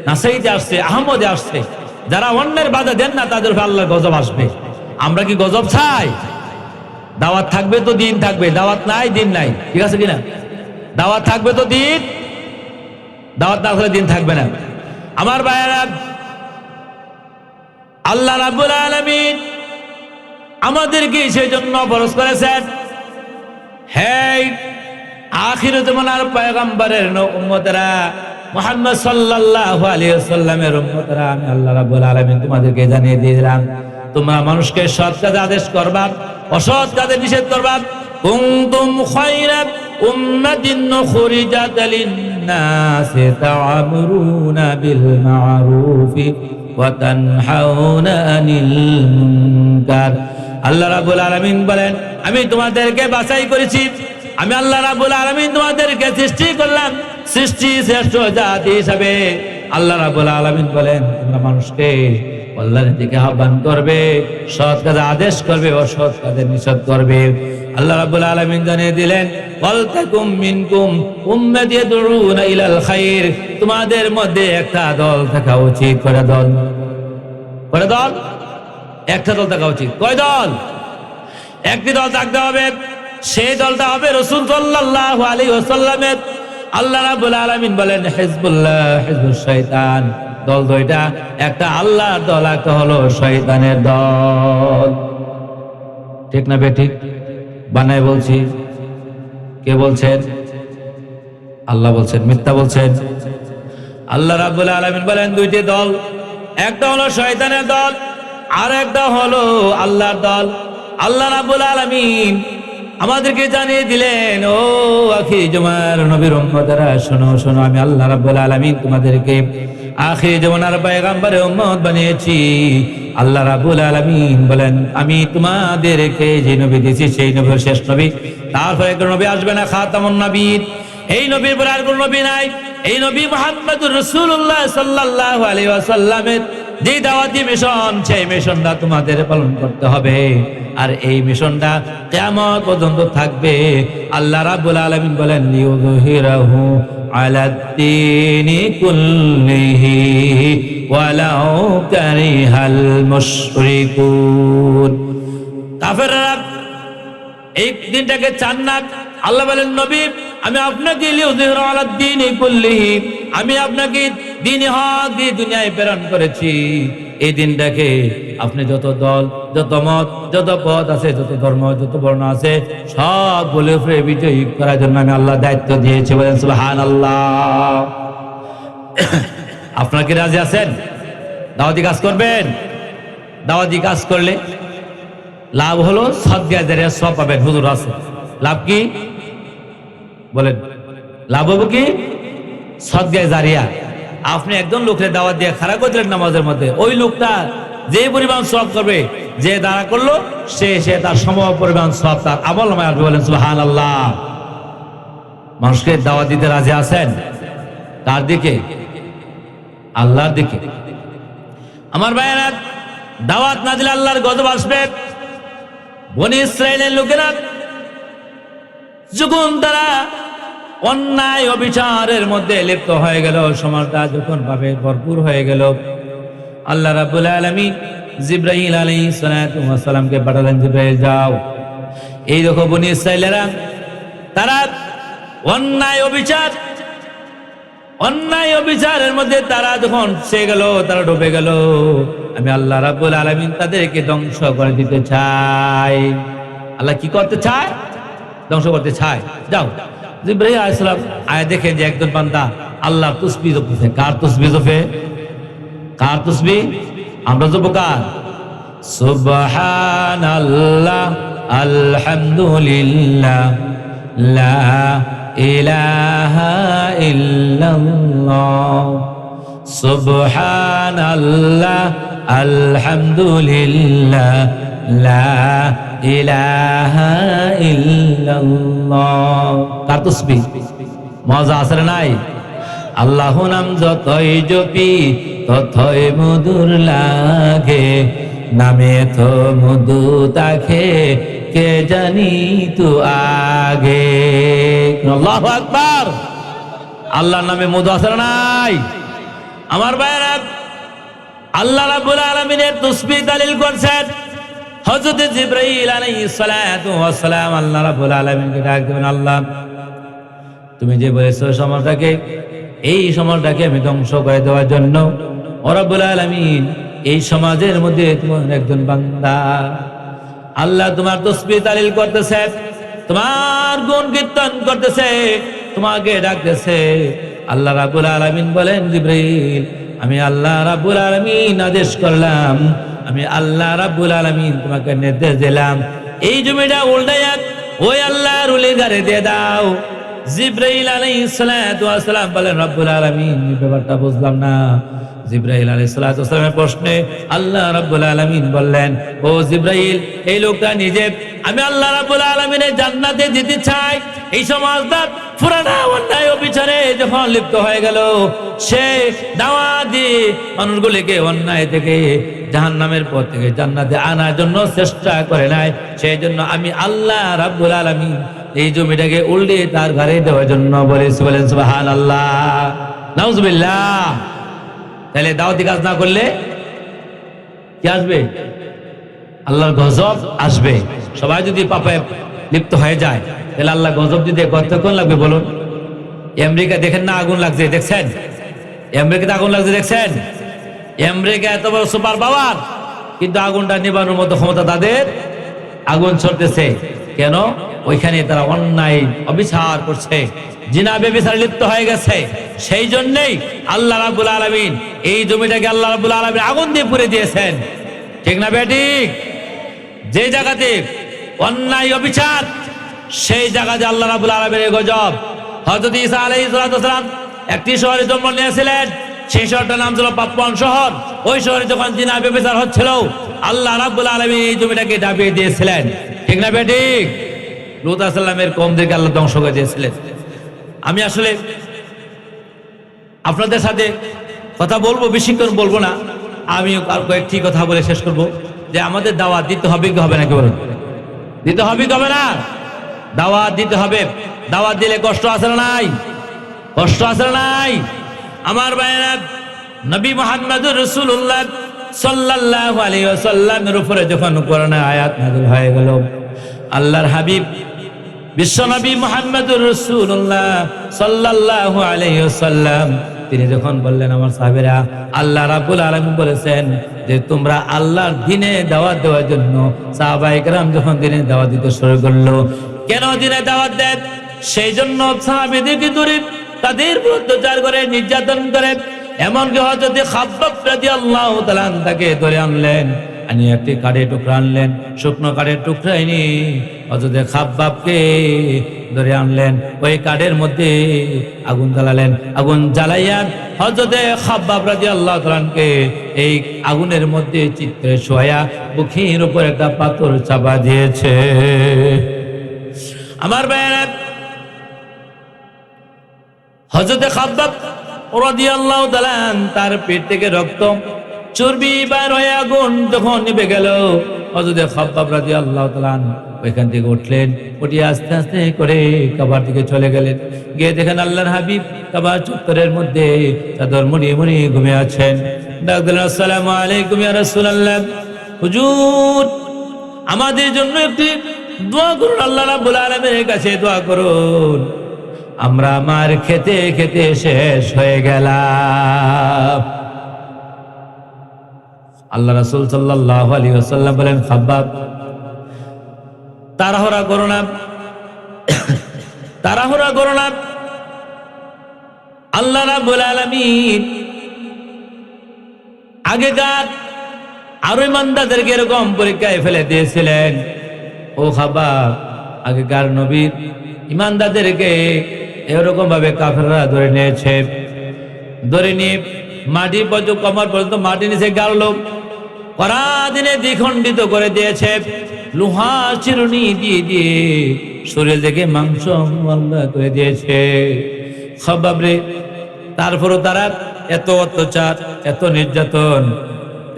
A: নাসাইতে আসছে, আহমদে আসছে। যারা অন্যের বাধা দেন না তাদের উপর আল্লাহর গজব আসবে। আমরা কি গজব চাই? দাওয়াত থাকবে তো দিন থাকবে, দাওয়াত নাই দিন নাই, ঠিক আছে কিনা? দাওয়াত থাকবে তো দিন, দাওয়াত না থাকলে দিন থাকবে না। আমার ভাইয়েরা, আল্লাহ রাব্বুল আলামিন আমাদেরকে সেই জন্য ফরজ করেছেন, হ্যাঁ আখির জামানার পয়গম্বরের উম্মতেরা, মুহাম্মদ সাল্লাল্লাহু আলাইহি ওয়াসাল্লামের উম্মতেরা, আমি আল্লাহ রাব্বুল আলামিন তোমাদেরকে জানিয়ে দিলাম, তোমরা মানুষকে সৎ কাজে আদেশ করবা, অসৎ কাজে নিষেধ করবা। কুনতুম খায়রা উম্মাতিন উখরিজাত লিন-নাসি তা'মুরুনা বিল মা'রুফি ওয়া তানহাউনা আনিল মুনকার। আল্লাহ রাব্বুল আলামিন বলেন, আমি তোমাদেরকে বাছাই করেছি, আমি আল্লাহ রাব্বুল আলামিন তোমাদেরকে সৃষ্টি করলাম সৃষ্টি শ্রেষ্ঠ জাতি হিসাবে। আল্লাহ রাব্বুল আলামিন বলেন, তোমরা মানুষকে আল্লাহর দিকে আহ্বান করবে, সৎ কাজে আদেশ করবে, অসৎ কাজে নিষেধ করবে। আল্লাহ রাব্বুল আলামিন জানিয়ে দিলেন, ওয়ালতাকুম মিনকুম উম্মাতুন ইয়াদউনা ইলাল খায়র, তোমাদের মধ্যে একটা দল থাকা উচিত। কয়টা দল? কয়টা দল? একটা দল থাকা উচিত। কয় দল? একটি দল থাকতে হবে, সেই দলটা হবে রাসূল সাল্লাল্লাহু আলাইহি ওয়াসাল্লামের। আল্লাহ রাব্বুল আলামিন বলেন, হিজবুল্লাহ হিজবুশ শয়তান। দল দুইটা, একটা আল্লাহর দল, একটা হলো শয়তানের দল। ঠিক না বেঠিক? বানায় বলছি? কে বলছেন? আল্লাহ বলছেন, মিথ্যা বলছেন? আল্লাহ রাব্বুল আলামিন বলেন দুইটি দল, একটা হলো শয়তানের দল, আর একটা হলো আল্লাহর দল। আল্লাহ রাব্বুল আলামিন আমাদেরকে জানিয়ে দিলেন, ও আখির জামানার নবীর উম্মতেরা, শোনো শোনো, আমি আল্লাহ রাব্বুল আলামিন তোমাদেরকে আখির জামানার পয়গম্বরের উম্মত বানিয়েছি। আল্লাহ রাব্বুল আলামিন বলেন, আমি তোমাদেরকে যে নবী দিয়েছি সেই নবী শেষ নবী, তারপরে কোন নবী আসবে না, খাতামুন নবীর। এই নবীর পরে আর কোন নবী নাই। এই নবী মুহাম্মদুর রাসূলুল্লাহ সাল্লাল্লাহু আলাইহি ওয়াসাল্লামের যে দাওয়াতি মিশন, সেই মিশনটা তোমাদের পালন করতে হবে, আর এই মিশনটা কিয়ামত পর্যন্ত থাকবে। আল্লাহ রাব্বুল আলামিন বলেন, লিউযহিরাহু আলাদ-দীনি কুল্লিহি ওয়ালাউ কারিহাল মুশরিকুন। কাফেররা এই দিনটাকে চান না। আল্লাহ বলেন, নবী আমি আপনাকে লিউযহিরাহু আলাদ-দীনি কুল্লিহি, আমি আপনাকে দ্বীনে হক দিয়ে দুনিয়ায় প্রেরণ করেছি। এই দিনটাকে আপনি যত দল, যত মত, যত পথ আছে, যত ধর্ম, যত বর্ণ আছে, সব বলে উপরে বিজয়ী করার জন্য আমি আল্লাহ দায়িত্ব দিয়েছি। বলেন সুবহানাল্লাহ। আপনারা কি রাজি আছেন? দাওয়াতি কাজ করবেন? দাওয়াতি কাজ করলে লাভ হলো সদকা জারিয়া সব পাবেন। হুজুর আছে লাভ কি বলেন? লাভ হবে কি? সদকা জারিয়া। আপনি একজন লোকের দাওয়াত দিয়ে খাড়া করে দিলেন নামাজের মধ্যে, ওই লোকটা যে পরিমাণ সওয়াব করবে, যে দাঁড়া করলো সে তার সম পরিমাণ সওয়াব তার আমলনামায় আসবে। বলেন সুবহানাল্লাহ। মানুষকে দাওয়াত দিতে রাজি আছেন? কার দিকে? আল্লাহর দিকে। আমার ভাইয়েরা, দাওয়াত না দিলে আল্লাহর গজব আসবে। বনি ইসরাইলের লোকেরা যখন তারা অন্যায় অবিচারের মধ্যে লিপ্ত হয়ে গেল, সমাজটা যখন ভাবে ভরপুর হয়ে গেল, আল্লাহ রাব্বুল আলামিন জিবরাইল আলাইহিস সালাতু ওয়াস সালামকে পাঠালেন, জিবরাইল যাও, এই দেখো বনি ইসরাইলেরা তারা অন্যায় অবিচারের মধ্যে তারা যখন সে গেল, তারা ডুবে গেল, আমি আল্লাহ রাব্বুল আলামিন তাদেরকে ধ্বংস করে দিতে চাই। আল্লাহ কি করতে চায়? ধ্বংস করতে চায়। যাও। জিবরাইল আলাইহিস সালাম আয় দেখেন যে একজন বান্দা আল্লাহর তাসবিহ জপতেছে। কার তাসবিহ জপে? কার তাসবিহ? আমরা জপব কার? সুবহানাল্লাহ, আলহামদুলিল্লাহ, লা ইলাহা ইল্লাল্লাহ, সুবহানাল্লাহ, আলহামদুলিল্লাহ, লা ইলাহা ইল্লাল্লাহ। কার তাসবিহ? মজা আছে না নাই? আল্লাহ নাম যতই জপি ততই মধুর লাগে, নামে তো মধু তাকে কে জানি তো আগে। আল্লাহু আকবার। আল্লাহর নামে মধু আছে না নাই? আমার ভাইরা, আল্লাহ রাব্বুল আলামিনের তাসবিহ দলিল করছেন। হযরত জিবরাইল আলাইহিস সালাতু ওয়াস সালাম আল্লাহ রাব্বুল আলামিনকে ডাক দিবেন, আল্লাহ তুমি যে বলেছো সমাজটাকে, এই সমাজটাকে আমি ধ্বংস করে দেওয়ার জন্য ও রাব্বুল আলামিন এই সমাজের মধ্যে তোমার একজন বান্দা আল্লাহ তোমার তাসবিহ তালিল করতেছে, তোমার গুণ কীর্তন করতেছে, তোমাকে ডাকতেছে। আল্লাহ রাব্বুল আলামিন বলেন, জিবরাইল আমি আল্লাহ রাব্বুল আলামিন আদেশ করলাম, আমি আল্লাহ রাব্বুল আলামিন তোমাকে নির্দেশ দিলাম, এই জমিটা উল্টাইয়া ওই আল্লাহর ওলির ঘরে দিয়ে দাও। জিবরাইল আলাইহিস সালাতু ওয়াস সালাম বলেন, রাব্বুল আলামিন ব্যাপারটা বুঝলাম না। জিবরাইল আলাইহিস সালাতু ওয়াস সালামের প্রশ্নে আল্লাহ রাব্বুল আলামিন বললেন, ও জিবরাইল, এই লোকটা নিজে আমি আল্লাহ রাব্বুল আলামিনের জান্নাতে যেতে চাই, এই সমাজটা পুরানা অন্যায় অবিচারে যখন লিপ্ত হয়ে গেল, সে দাওয়াত দিয়ে মানুষগুলিকে অন্যায় থেকে জাহান্নামের পথ থেকে জান্নাতে আনার জন্য চেষ্টা করে নাই। সেই জন্য আমি আল্লাহ রাব্বুল আলামিন এই জমিটাকে উল্টে তার ঘরে দেওয়ার জন্য বলেছি। বলেন সুবহানাল্লাহ, নাউজুবিল্লাহ। তাহলে দাওয়াতি কাজ না করলে কি আসবে? আল্লাহর গজব আসবে। সবাই যদি পাপে লিপ্ত হয়ে যায় তাহলে আল্লাহ গজব দিতে কতক্ষণ লাগবে বলুন? আমেরিকা দেখেন না আগুন লাগছে, দেখছেন? আমেরিকাতে আগুন লাগছে, দেখছেন? আমেরিকা এত বড় সুপার পাওয়ার, কিন্তু আগুনটা নিবানোর মতো ক্ষমতা তাদের, আগুন ছড়তেছে কেন? ওইখানে তারা অন্যায় অবিচার করছে, জিনা ব্যভিচারে লিপ্ত হয়ে গেছে। সেই জন্যই আল্লাহ রাব্বুল আলামিন এই জমিটাকে আল্লাহ রাব্বুল আলামিন আগুন দিয়ে পুড়ে দিয়েছেন। ঠিক না বেঠিক? যে জায়গাতে অন্যায় অবিচার, সেই জায়গাতে আল্লাহ রাব্বুল আলামিনের গজব। হযরত ঈসা আলাইহিস সালাম একটি শহরে জন্ম নিয়েছিলেন, সেই শহরটার নাম ছিল পাপ্পন শহর। ওই শহরে যখন জিনা ব্যভিচার হচ্ছিল, আল্লাহ রাব্বুল আলামিন এই জমিটাকে ডাবিয়ে দিয়েছিলেন। ঠিক না বেঠিক? লূত আলাইহিস সালামের কওমদেরকে আল্লাহ ধ্বংস করে দিয়েছিলেন। আমি আসলে আপনাদের সাথে কথা বলবো, বেশিক্ষণ বলবো না, আমি আর কয়েকটি কথা বলে শেষ করব। যে আমাদের দাওয়াত দিতে হবে কি হবে নাকি বলুন? দিতে হবে কি হবে না? দাওয়াত দিতে হবে। দাওয়াত দিলে কষ্ট আছে না নাই? কষ্ট আছে না নাই? আমার ভাইয়েরা, নবী মুহাম্মদুর রাসূলুল্লাহ সাল্লাল্লাহু আলাইহি ওয়াসাল্লামের উপরে যখন কোরআনের আয়াত নাযিল হয়ে গেল, আল্লাহর হাবিব বিশ্বনবী মুহাম্মদুর রাসূলুল্লাহ সাল্লাল্লাহু আলাইহি ওয়াসাল্লাম তিনি যখন বললেন, আমার সাহাবীরা, আল্লাহ রাব্বুল আলামিন বলেছেন যে তোমরা আল্লাহর দ্বীনে দাওয়াত দেওয়ার জন্য। সাহাবায়ে কেরাম যখন দ্বীনে দাওয়াত দিতে শুরু করলো, কেন দ্বীনে দাওয়াত দেন? সেই জন্য সাহাবীদেরকে ধরে তাদের অত্যাচার করে, নির্যাতন করে, এমনকি হযরত খাব্বাব রাদিয়াল্লাহু তাআলা তাকে ধরে আনলেন, আনি একটি কাঠের টুকরা আনলেন, শুকনো কাঠের টুকরা এনে হযরত খাব্বাবকে ধরে আনলেন, ওই কাঠের মধ্যে আগুন জ্বালালেন, আগুন জ্বালাইয়া হযরত খাব্বাব রাদিয়াল্লাহু তাআলাকে এই আগুনের মধ্যে চিত্রে শোয়া বুকের উপর একটা পাথর চাপা দিয়েছে। আমার ভাইরা, হযরত খাব্বাব রাদিয়াল্লাহু তাআলা তার পেট থেকে রক্ত চর্বি বার হয়ে আগুন যখন নিভে গেল, হযরত খাব্বাব রাদিয়াল্লাহু তাআলা ওইখান থেকে উঠলেন, উঠে আস্তে আস্তে করে কাবার দিকে চলে গেলেন। গিয়ে দেখেন আল্লাহর হাবিব কাবার চত্বরের মধ্যে চাদর মুড়িয়ে মুড়িয়ে ঘুমিয়ে আছেন। ডাক দিলেন, আসসালামু আলাইকুম ইয়া রাসূলুল্লাহ, হুজুর আমাদের জন্য একটি দোয়া করুন, আল্লাহ রাব্বুল আলামিনের কাছে দোয়া করুন, আমরা মার খেতে খেতে শেষ হয়ে গেলাম। আল্লাহ রাসূল সাল্লাল্লাহু আলাইহি ওয়াসাল্লাম বলেন, খাব্বাব তাড়াহুড়া করো না, তাড়াহুড়া করো না। আল্লাহ রাব্বুল আলামিন আগেকার আরো ইমানদারদেরকে এরকম পরীক্ষায় ফেলে দিয়েছিলেন। ও খাব্বাব, আগেকার নবীর ইমানদারদেরকে এরকম ভাবে কাফেররা ধরে নিয়েছে, ধরে নিয়ে মাটি পর্যন্ত, কমর পর্যন্ত মাটি নিচে গাড়লো, কড়া দিনে দ্বিখণ্ডিত করে দিয়েছে, লোহা চিরুনি দিয়ে দিয়ে শরীর থেকে মাংস আলাদা করে দিয়েছে। খাব্বাব রে, তারপরও তারা এত অত্যাচার, এত নির্যাতন,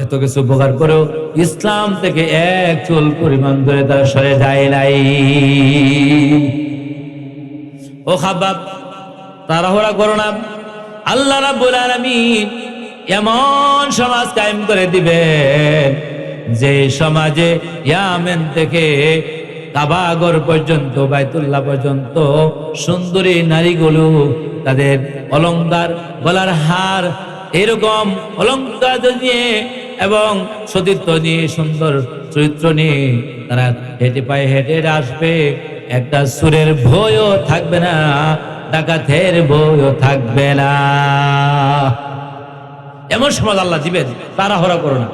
A: এত কিছু উপকার করেও ইসলাম থেকে এক চুল পরিমাণ ধরে তারা সরে যায় নাই। ও খাব্বাব তাড়াহুড়া করো না, আল্লাহ রাব্বুল আলামিন এমন সমাজ কায়েম করে দিবেন যে সমাজে ইয়ামেন থেকে কাবাগর পর্যন্ত, বাইতুল্লাহ পর্যন্ত সুন্দরী নারীগুলো তাদের অলংকার, গলার হার, এরকম অলংকার নিয়ে এবং সতীত্ব নিয়ে, সুন্দর চরিত্র নিয়ে তারা হেঁটে পায়ে হেঁটে আসবে। একটা সুরের ভয়ও থাকবে না, ডাকাতের ভয়ও থাকবে না। এমন সমাজ আল্লাহ দিবেন, তাড়াহুড়া করো না।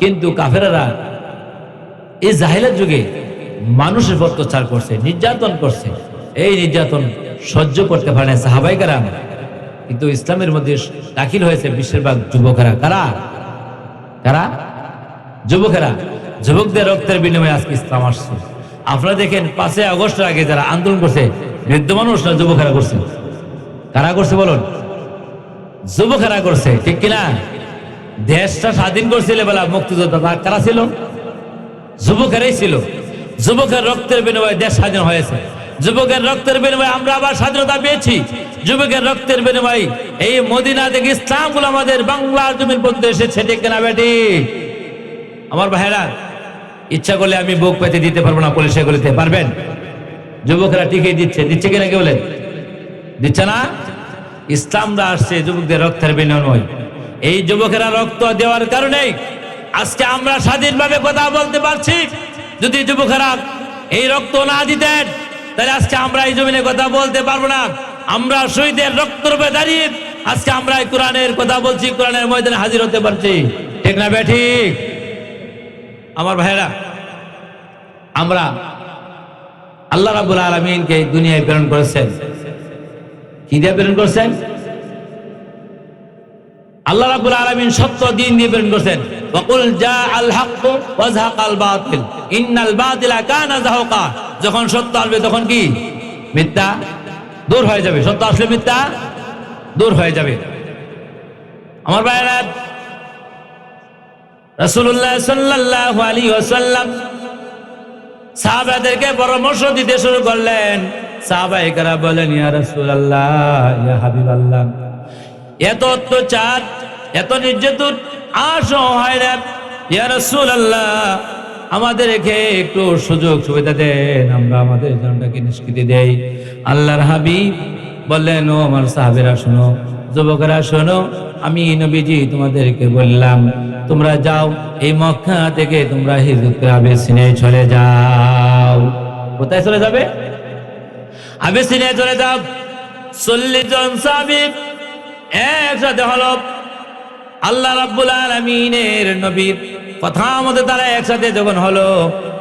A: কিন্তু কাফেররা এই জাহেলের যুগে মানুষের অত্যাচার করছে, নির্যাতন করছে, এই নির্যাতন সহ্য করতে পারে না সাহাবায়ে কেরাম। কিন্তু ইসলামের মধ্যে দাখিল হয়েছে বেশিরভাগ যুবকেরা। কারা কারা? যুবকেরা। যুবকদের রক্তের বিনিময়ে আজকে ইসলাম আসছে। আপনারা দেখেন 5 আগস্টের আগে যারা আন্দোলন করছে, বৃদ্ধ মানুষরা, যুবকেরা করছে। কারা করছে বলুন? যুবকেরা করছে, ঠিক কিনা? দেশটা স্বাধীন করছিল বেলা মুক্তিযোদ্ধা কারা ছিল? যুবকেরাই ছিল। যুবকের রক্তের বিনিময়ে দেশ স্বাধীন হয়েছে। যুবকের রক্তের বিনিময়ে আমরা আবার স্বাধীনতা পেয়েছি। যুবকের রক্তের বিনিময়ে এই মদিনা থেকে ইসলামগুলো আমাদের বাংলার জমির মধ্যে এসেছে, ঠিক কিনা বেটি? আমার ভাইরা, ইচ্ছা করলে আমি বুক পেতে দিতে পারবো না পুলিশে গুলিতে, পারবেন? যুবকেরা টিকে দিচ্ছে, দিচ্ছে কিনা কে বলেন? দিচ্ছে না? ইসলামরা আসছে যুবকদের রক্তের বিনিময়ে। এই যুবকেরা রক্ত দেওয়ার কারণে আজকে আমরা স্বাধীনভাবে কথা বলতে পারছি। যদি যুবকেরা এই রক্ত না দিতেন, তাহলে আজকে আমরা এই জমিনে কথা বলতে পারবো না। আমরা শহীদের রক্ত রূপে দাঁড়িয়ে আজকে আমরা কোরআনের কথা বলছি, কোরআনের ময়দানে হাজির হতে পারছি, ঠিক না বেঠিক? আমার ভাইরা, আমরা আল্লাহ রাব্বুল আলামিনকে দুনিয়ায় প্রেরণ করেছেন। কি দিয়ে প্রেরণ করেছেন? আল্লাহ রাব্বুল আলামিন সত্য দিন দিয়ে প্রেরণ করেছেন। ওয়াকুল জাআল হাক্কু ওয়া যাহাকাল বাতিল ইন্নাল বাতিলা কানা যাহুকা। যখন সত্য আসবে তখন কি? মিথ্যা দূর হয়ে যাবে। সত্য আসলে মিথ্যা দূর হয়ে যাবে। আমার ভাইরা, রাসূলুল্লাহ সাল্লাল্লাহু আলাইহি ওয়াসাল্লাম সাহাবাদেরকে পরামর্শ দিতে শুরু করলেন। সাহাবায়ে কেরাম বলেন, ইয়া রাসূলুল্লাহ, ইয়া হাবিবাল্লাহ, এত অত্যাচার, এত নির্যাতন আসো হয় না, ইয়া রাসূলুল্লাহ, আমাদেরকে একটু সুযোগ সুবিধা দেন, আমরা আমাদের জানটাকে নিষ্কৃতি দেই। আল্লাহর হাবিব বললেন, ও আমার সাহাবীরা শোনো, যুবকেরা শোনো, আমি নবীজি তোমাদেরকে বললাম তোমরা যাও, এই মক্কা থেকে তোমরা হিজরত করে আবিসিনিয়ায় চলে যাও। কোথায় চলে যাবে? আবিসিনিয়ায় চলে যাও। 40 জন সাহাবী একসাথে হলো। আল্লাহ রাব্বুল আলামিনের নবীর কথা মতো তারা একসাথে যখন হলো,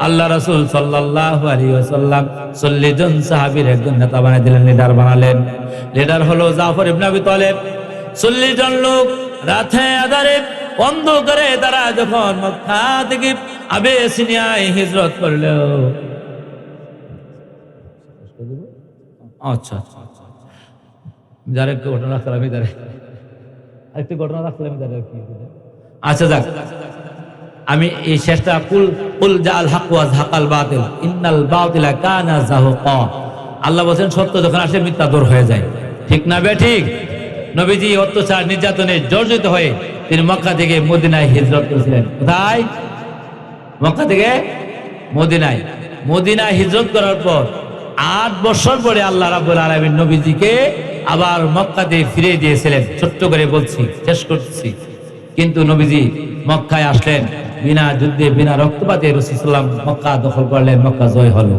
A: আল্লাহ রাসূল সাল্লাল্লাহু আলাইহি ওয়াসাল্লাম 40 জন সাহাবীর একজন নেতা বানিয়ে দিলেন, লিডার বানালেন। লিডার হলো জাফর ইবনে আবি তালেব। 40 জন লোক রাতে আধারে অন্ধকারে তারা যখন মক্কা থেকে আবিসিনিয়ায় হিজরত করলো। আচ্ছা যারা একটু ঘটনা রাখলাম ইদারে, আরেকটু ঘটনা রাখলাম ইদারে। আচ্ছা যাক, আমি এই শেষটা কুল জাল হক ওয়া যাহাকাল বাতিল ইন্নাল বাতিলা কানা যাহুকা। আল্লাহ বলেন সত্য যখন আসে মিথ্যা দূর হয়ে যায়। ঠিক না বে ঠিক? নবীজি অত্যাচার নির্যাতনে জর্জরিত হয়ে তিনি মক্কা থেকে মদিনায় হিজরত করেছিলেন। কোথায়? মক্কা থেকে মদিনায়। মদিনায় হিজরত করার পর 8 বছর পরে আল্লাহ রাব্বুল আলামিন নবীজিকে আবার মক্কাতে ফিরিয়ে দিয়েছিলেন। ছোট্ট করে বলছি, শেষ করছি। কিন্তু নবীজি মক্কায় আসলেন বিনা যুদ্ধে, বিনা রক্তপাতে। রাসূল সাল্লাল্লাহু আলাইহি ওয়াসাল্লাম মক্কা দখল করলেন, মক্কা জয় হলো।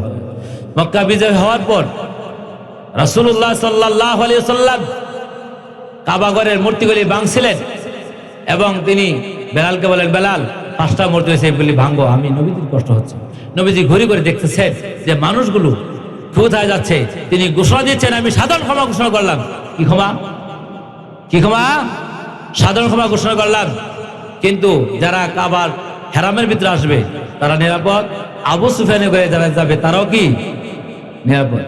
A: মক্কা বিজয় হওয়ার পর রাসূলুল্লাহ সাল্লাল্লাহু আলাইহি ওয়াসাল্লাম কাবা ঘরের মূর্তিগুলি ভাঙছিলেন এবং তিনি বেলালকে বলেন, বেলাল 5টা মূর্তি হয়েছে বলি ভাঙবো, আমি নবীজির কষ্ট হচ্ছে। নবীজি ঘুরে ঘুরে দেখতেছেন যে মানুষগুলো কোথায় যাচ্ছে। তিনি ঘোষণা দিচ্ছেন, আমি সাধারণ ক্ষমা ঘোষণা করলাম। কি ক্ষমা? কি ক্ষমা? সাধারণ ক্ষমা ঘোষণা করলাম। কিন্তু যারা কাবার হেরামের ভিতরে আসবে তারা নিরাপদ। আবু সুফিয়ানের ঘরে যারা যাবে তারাও কি নিরাপদ।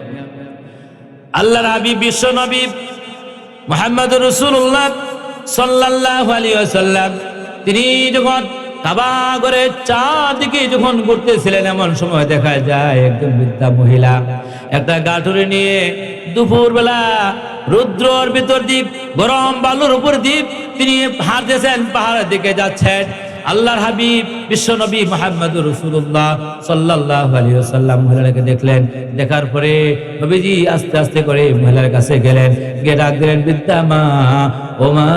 A: আল্লাহর হাবিব বিশ্ব নবী মুহাম্মদুর রাসূলুল্লাহ সাল্লাল্লাহু আলাইহি ওয়াসাল্লাম তিনি যখন কাবা ঘরের চারদিকে যখন ঘুরতেছিলেন, এমন সময় দেখা যায় একজন বৃদ্ধা মহিলা একটা গাঠুরি নিয়ে দুপুরবেলা রুদ্রর ভিতর দ্বীপ, গরম বালুর উপর দ্বীপ তিনি হাঁটতেছেন, পাহাড়ের দিকে যাচ্ছেন। আল্লাহর হাবিব বিশ্ব নবী মুহাম্মদুর রাসূলুল্লাহ সাল্লাল্লাহু আলাইহি ওয়াসাল্লাম মহিলাকে দেখলেন। দেখার পরে নবীজি আস্তে আস্তে করে মহিলার কাছে গেলেন, গিয়ে ডাক দিলেন, বৃদ্ধা মা, ও মা,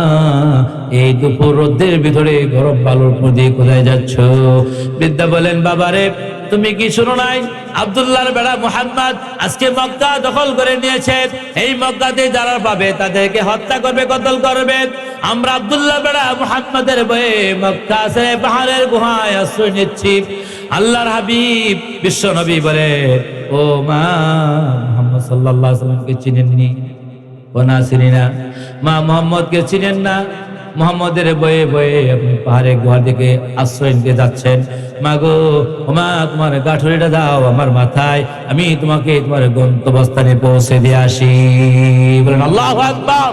A: এই দুপুর রোদের ভিতরে গরম বালুর উপর দিয়ে কোথায় যাচ্ছ? বৃদ্ধা বলেন, বাবারে তুমি কি শুনো নাই? আব্দুল্লাহর বেড়া মুহাম্মদ আজকে মক্কা দখল করে নিয়েছে। এই মক্কাতে যারা পাবে তাদেরকে হত্যা করবে, কতল করবে। আমরা আব্দুল্লাহ বেড়া মুহাম্মদের ভয়ে মক্কা ছেড়ে পাহাড়ের গুহায় আশ্রয় নিচ্ছি। আল্লাহর হাবিব বিশ্ব নবী বলে, ও মা, মুহাম্মদ সাল্লাল্লাহু আলাইহি ওয়াসাল্লামকে চিনেননি? ও না, চিনি না। মা, মুহাম্মদকে চিনেন না? মুহাম্মদের বয়ে বয়ে আপনি পাহাড়ে গুহার দিকে আশ্রয় নিতে যাচ্ছেন। মা গো, ও মা, তোমার গাঠুরিটা দাও আমার মাথায়, আমি তোমাকে তোমার গন্তব্যস্থানে পৌঁছে দিয়ে আসি। বলেন আল্লাহু আকবার।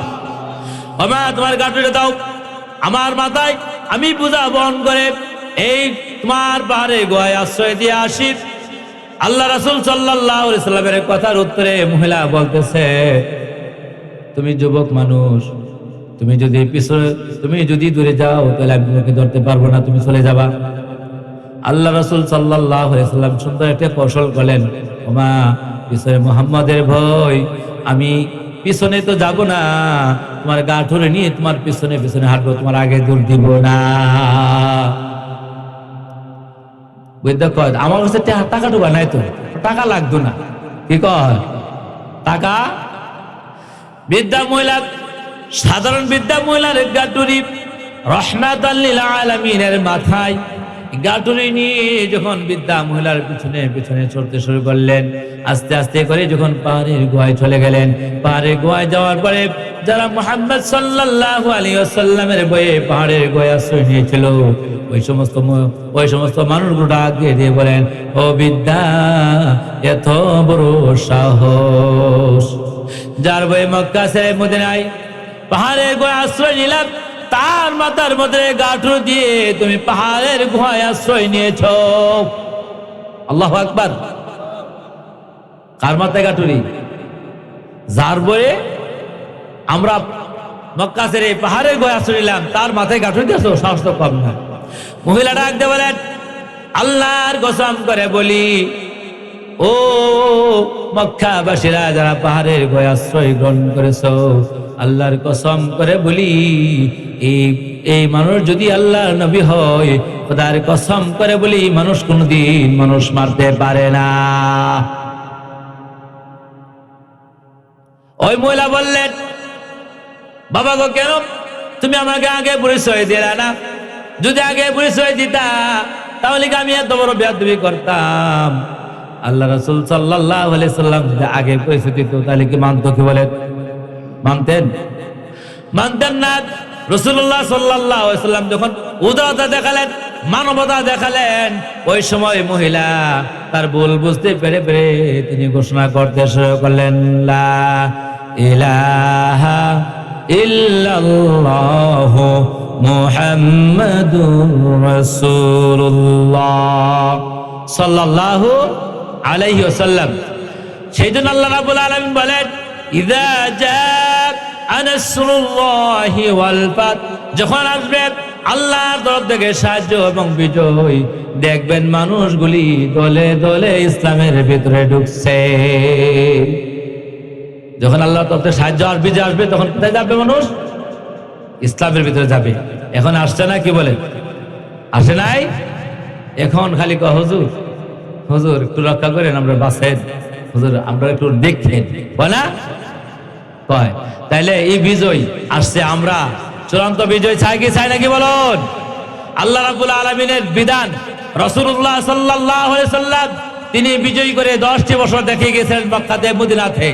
A: ও মা, তোমার গাঠুরিটা দাও আমার মাথায়, আমি বোঝা বহন করে এই তোমার পাহাড়ে গুহায় আশ্রয় দিয়ে আসি। আল্লাহ রাসূল সাল্লাল্লাহু আলাইহি ওয়াসাল্লামের কথার উত্তরে মহিলা বলতেছে, তুমি যুবক মানুষ, তুমি যদি দূরে যাও তাহলে আমি তোমাকে ধরতে পারবো না, তুমি চলে যাবা। আল্লাহ রাসূল সাল্লাল্লাহু আলাইহি ওয়াসাল্লাম সুন্দর একটা কৌশল করলেন, ওমা, পিছনে মুহাম্মদের ভয়, আমি পিছনে তো যাব না, তোমার গা ধরে নিয়ে তোমার পিছনে পিছনে হাঁটবো, তোমার আগে দূর দিব না। বুঝতে কয় আমার কাছে টাকা টুকা নাই, তো টাকা লাগতো না। কি কয়? টাকা? বৃদ্ধা মহিলা, সাধারণ বৃদ্ধা মহিলার গাটুরি রাহমাতাল লিল আলামিনের মাথায় গাটুরি নিয়ে যখন বৃদ্ধা মহিলার পিছনে পিছনে চলতে শুরু করলেন, আস্তে আস্তে করে যখন পাহাড়ের গুহায় চলে গেলেন, পাহাড়ের গুহায় যাওয়ার পরে যারা মুহাম্মদ সাল্লাল্লাহু আলাইহি ওয়াসাল্লামের বয়ে পাহাড়ের গুহায় আশ্রয় নিয়েছিল, ওই সমস্ত মানুষগুলো ডাক দিয়ে বলেন, ও বৃদ্ধা, এত বড় সাহস, যার বয়ে মক্কা ছেড়ে মদিনায় পাহাড়ের গুহায় আশ্রয় নিলাম, তার মাথার মধ্যে গাঁঠুর দিয়ে তুমি পাহাড়ের গুহায় আশ্রয় নিয়েছ। আল্লাহু আকবার। কার মাথায় গাঁঠুরি? যার বয়ে আমরা মক্কা ছেড়ে পাহাড়ের গুহায় আশ্রয় নিলাম, তার মাথায় গাঁঠুরি দিয়েছ, সাহস তো কম না। মহিলা ডাক দিয়ে বলেন, আল্লাহর কসম করে বলি, ও মক্কাবাসীরা যারা পাহাড়ের গুহায় আশ্রয় গ্রহণ করেছ, আল্লাহর কসম করে বলি, এই মানুষ যদি আল্লাহর নবী হয়, খোদার কসম করে বলি, মানুষ কোনদিন মানুষ মারতে পারে না। ওই মহিলা বললেন, বাবা গো, কেন তুমি আমাকে আগে পরিচয় দিলা না? যদি আগে পরিচয় দিতা তাহলে কি আমি এত বড় বেয়াদবি করতাম? আল্লাহ রাসূল সাল্লাল্লাহু আলাইহি সাল্লাম যদি আগে পরিচয় দিত তাহলে কি মানতো? কি বলেন? মানতেন না। রাসূলুল্লাহ সাল্লাল্লাহু আলাইহি সাল্লাম যখন উদারতা দেখালেন, মানবতা দেখালেন, ওই সময় মহিলা তার ভুল বুঝতে পেরে তিনি ঘোষণা করতে শুরু করলেন, লা ইলাহা ইল্লাল্লাহু মুহাম্মাদুর রাসূলুল্লাহ সাল্লাল্লাহু আলাইহি ওয়াসাল্লাম। সেইজন্য আল্লাহ রাব্বুল আলামিন বলেন, ইযা জাআ নাসরুল্লাহি ওয়াল ফাত, যখন আসবে আল্লাহর তরফ থেকে সাহায্য এবং বিজয়, দেখবেন মানুষগুলি দলে দলে ইসলামের ভিতরে ঢুকছে। যখন আল্লাহর তরফ থেকে সাহায্য আর বিজয় আসবে, তখন কোথায় যাবে মানুষ? ইসলামের ভিতরে যাবে। এখন আসছে না? কি বলে? আসে নাই? এখন খালি কয়, হুজুর হুজুর একটু রক্ষা করেন, আমরা বাঁচেন, হুজুর আমরা একটু দেখেন, হয় না? কয়। তাইলে এই বিজয় আসছে, আমরা চূড়ান্ত বিজয় চাই কি চাই নাকি বলুন? আল্লাহ রাব্বুল আলামিনের বিধান, রাসূলুল্লাহ সাল্লাল্লাহু আলাইহি সাল্লাম তিনি বিজয় করে 10টি বছর দেখিয়ে গেছেন মক্কাতে, মদিনাতে।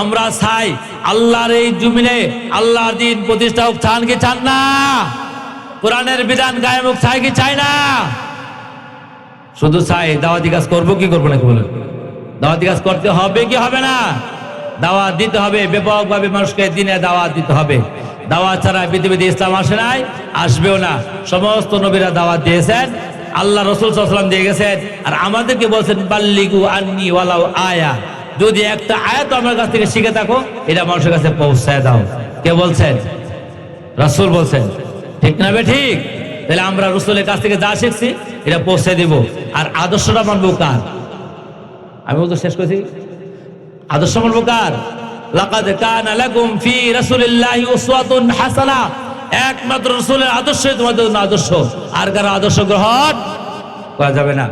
A: আমরা চাই আল্লাহর এই জমিনে আল্লাহর দ্বীন প্রতিষ্ঠা হোক, চান কি চান না? কোরআনের বিধান কায়েম হোক, চাই কি চাই না? শুধু চাই। দাওয়াতি কাজ করবো কি করবো নাকি বলুন? দাওয়াতি কাজ করতে হবে কি হবে না? দাওয়াত দিতে হবে, ব্যাপকভাবে মানুষকে দিনে দাওয়াত দিতে হবে। দাওয়াত ছাড়া পৃথিবীতে ইসলাম আসে নাই, আসবেও না। সমস্ত নবীরা দাওয়াত দিয়েছেন, আল্লাহ রাসূল সাল্লাল্লাহু আলাইহি ওয়াসাল্লাম দিয়ে গেছেন, আর আমাদেরকে বলছেন, বাল্লিগু আন্নি ওয়ালাউ আয়া, যদি একটা আয়াত আমার কাছ থেকে শিখে থাকো, এটা মানুষের কাছে পৌঁছায় দাও। কে বলছেন? রাসূল বলছেন। ঠিক না? ঠিক। তাহলে আমরা রাসূলের কাছ থেকে যা শিখছি এটা পৌঁছে দিব। আর আদর্শটা মানবো কার? আমি তো শেষ করছি। আদর্শ মানবো কার? লাকাদ কানা লাকুম ফি রাসূলিল্লাহি উসওয়াতুন হাসানা, একমাত্র রাসূলের আদর্শ তোমাদের আদর্শ, আর কারো আদর্শ গ্রহণ করা যাবে না।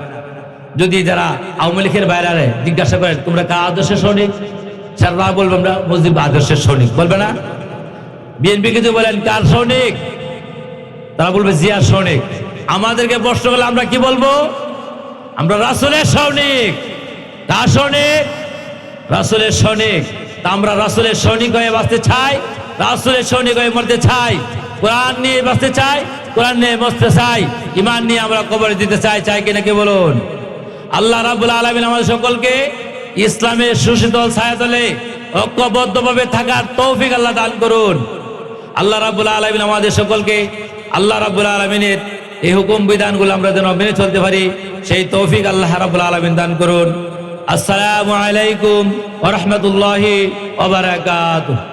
A: যদি যারা আওয়ামী লীগের বাইরে জিজ্ঞাসা করেন, তোমরা কার আদর্শের সৈনিক? সারা বলবো আমরা মুজিব আদর্শের সৈনিক, বলবে না? বিএনপি কিন্তু বলেন কার সৈনিক? তারা বলবে জিয়ার সৈনিক। আমাদেরকে প্রশ্ন করলে আমরা কি বলবো? আমরা রাসূলের সৈনিক। কার সৈনিক? রাসূলের সৈনিক। তা আমরা রাসূলের সৈনিক হয়ে বাঁচতে চাই, রাসূলের সৈনিক হয়ে মরতে চাই, কোরআন নিয়ে বাঁচতে চাই, কোরআন নিয়ে মরতে চাই, ঈমান নিয়ে আমরা কবরে দিতে চাই, চাই কি নাকি বলুন? আল্লাহ রাব্বুল আলামিন আমাদের সকলকে ইসলামের সুশীতল ছায়াতলে ঐক্যবদ্ধভাবে থাকার তৌফিক আল্লাহ দান করুন। আল্লাহ রাব্বুল আলামিন আমাদের সকলকে আল্লাহ রাব্বুল আলামিনের এই হুকুম বিধানগুলো আমরা যেন মেনে চলতে পারি, সেই তৌফিক আল্লাহ রাব্বুল আলামিন দান করুন। আসসালামু আলাইকুম ওয়া রাহমাতুল্লাহি ওয়া বারাকাতুহু।